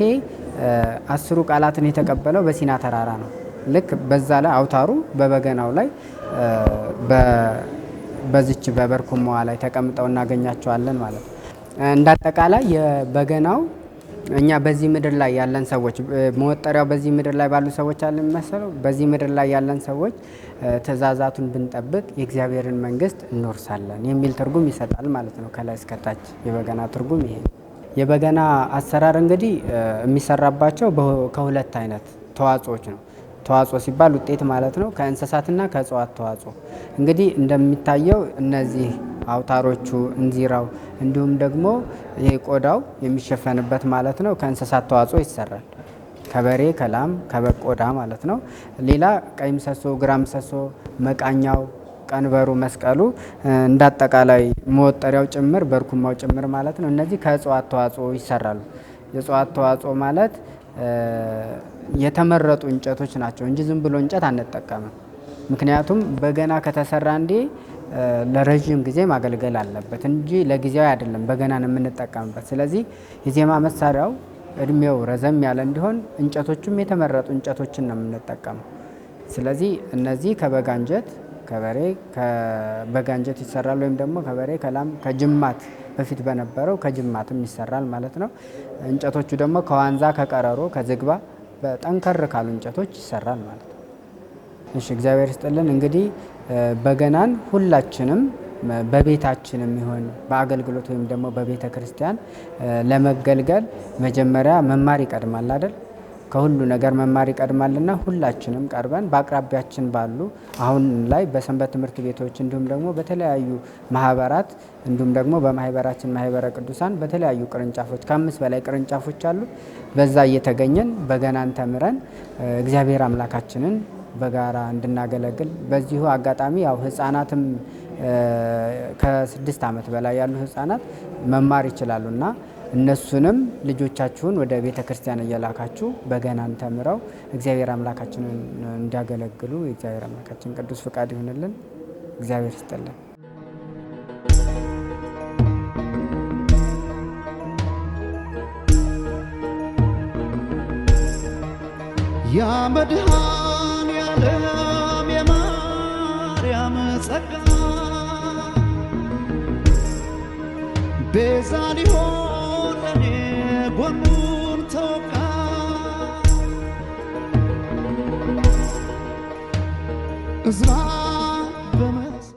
10ሩ ቃላትን የተቀበለው በሲና ተራራ ነው። ልክ በዛ ላይ አውታሩ በበገናው ላይ በዚች በበርኩማዋ ላይ ተቀምጠው እናገኛቸዋለን ማለት ነው። እንዳጠቃላይ የበገናው እኛ በዚህ ምድር ላይ ያለን ሰዎች መወጠሪያው በዚህ ምድር ላይ ባሉ ሰዎች አለ የሚመስለው። በዚህ ምድር ላይ ያለን ሰዎች ትእዛዛቱን ብንጠብቅ የእግዚአብሔርን መንግስት እንወርሳለን የሚል ትርጉም ይሰጣል ማለት ነው። ከላይ እስከታች የበገና ትርጉም ይሄ። የበገና አሰራር እንግዲህ የሚሰራባቸው ከሁለት አይነት ተዋጽኦች ነው። ተዋጽኦ ሲባል ውጤት ማለት ነው። ከእንስሳትና ከእጽዋት ተዋጽኦ እንግዲህ እንደሚታየው እነዚህ አውታሮቹ እንዚራው እንዲሁም ደግሞ ይሄ ቆዳው የሚሸፈንበት ማለት ነው ከእንስሳት ተዋጽኦ ይሰራል። ከበሬ፣ ከላም፣ ከበግ ቆዳ ማለት ነው። ሌላ ቀይ ምሰሶ፣ ግራ ምሰሶ፣ መቃኛው፣ ቀንበሩ፣ መስቀሉ እንዳጠቃላይ መወጠሪያው ጭምር በርኩማው ጭምር ማለት ነው። እነዚህ ከእጽዋት ተዋጽኦ ይሰራሉ። የእጽዋት ተዋጽኦ ማለት የተመረጡ እንጨቶች ናቸው እንጂ ዝም ብሎ እንጨት አንጠቀምም። ምክንያቱም በገና ከተሰራ እንዴ ለረጅም ጊዜ ማገልገል አለበት እንጂ ለጊዜያዊ አይደለም በገናን የምንጠቀምበት። ስለዚህ የዜማ መሳሪያው እድሜው ረዘም ያለ እንዲሆን እንጨቶቹም የተመረጡ እንጨቶችን ነው የምንጠቀመው። ስለዚህ እነዚህ ከበጋ እንጨት፣ ከበሬ ከበጋ እንጨት ይሰራል ወይም ደግሞ ከበሬ ከላም ከጅማት በፊት በነበረው ከጅማትም ይሰራል ማለት ነው። እንጨቶቹ ደግሞ ከዋንዛ ከቀረሮ ከዝግባ በጠንከር ካሉ እንጨቶች ይሰራል ማለት ነው። እሺ እግዚአብሔር ይስጥልን። እንግዲህ በገናን ሁላችንም በቤታችንም ይሁን በአገልግሎት ወይም ደግሞ በቤተ ክርስቲያን ለመገልገል መጀመሪያ መማር ይቀድማል አይደል? ከሁሉ ነገር መማር ይቀድማልና ሁላችንም ቀርበን በአቅራቢያችን ባሉ አሁን ላይ በሰንበት ትምህርት ቤቶች እንዲሁም ደግሞ በተለያዩ ማህበራት እንዲሁም ደግሞ በማህበራችን ማህበረ ቅዱሳን በተለያዩ ቅርንጫፎች ከ5 በላይ ቅርንጫፎች አሉ። በዛ እየተገኘን በገናን ተምረን እግዚአብሔር አምላካችንን በጋራ እንድናገለግል በዚሁ አጋጣሚ ያው ህፃናትም ከ6 ዓመት በላይ ያሉ ህፃናት መማር ይችላሉና እነሱንም ልጆቻችሁን ወደ ቤተ ክርስቲያን እየላካችሁ በገናን ተምረው እግዚአብሔር አምላካችንን እንዲያገለግሉ የእግዚአብሔር አምላካችን ቅዱስ ፍቃድ ይሁንልን። እግዚአብሔር ይስጥልን። ያ መድኃኔዓለም የማርያም ጸጋ بزاني هونني بونون توقع إزرار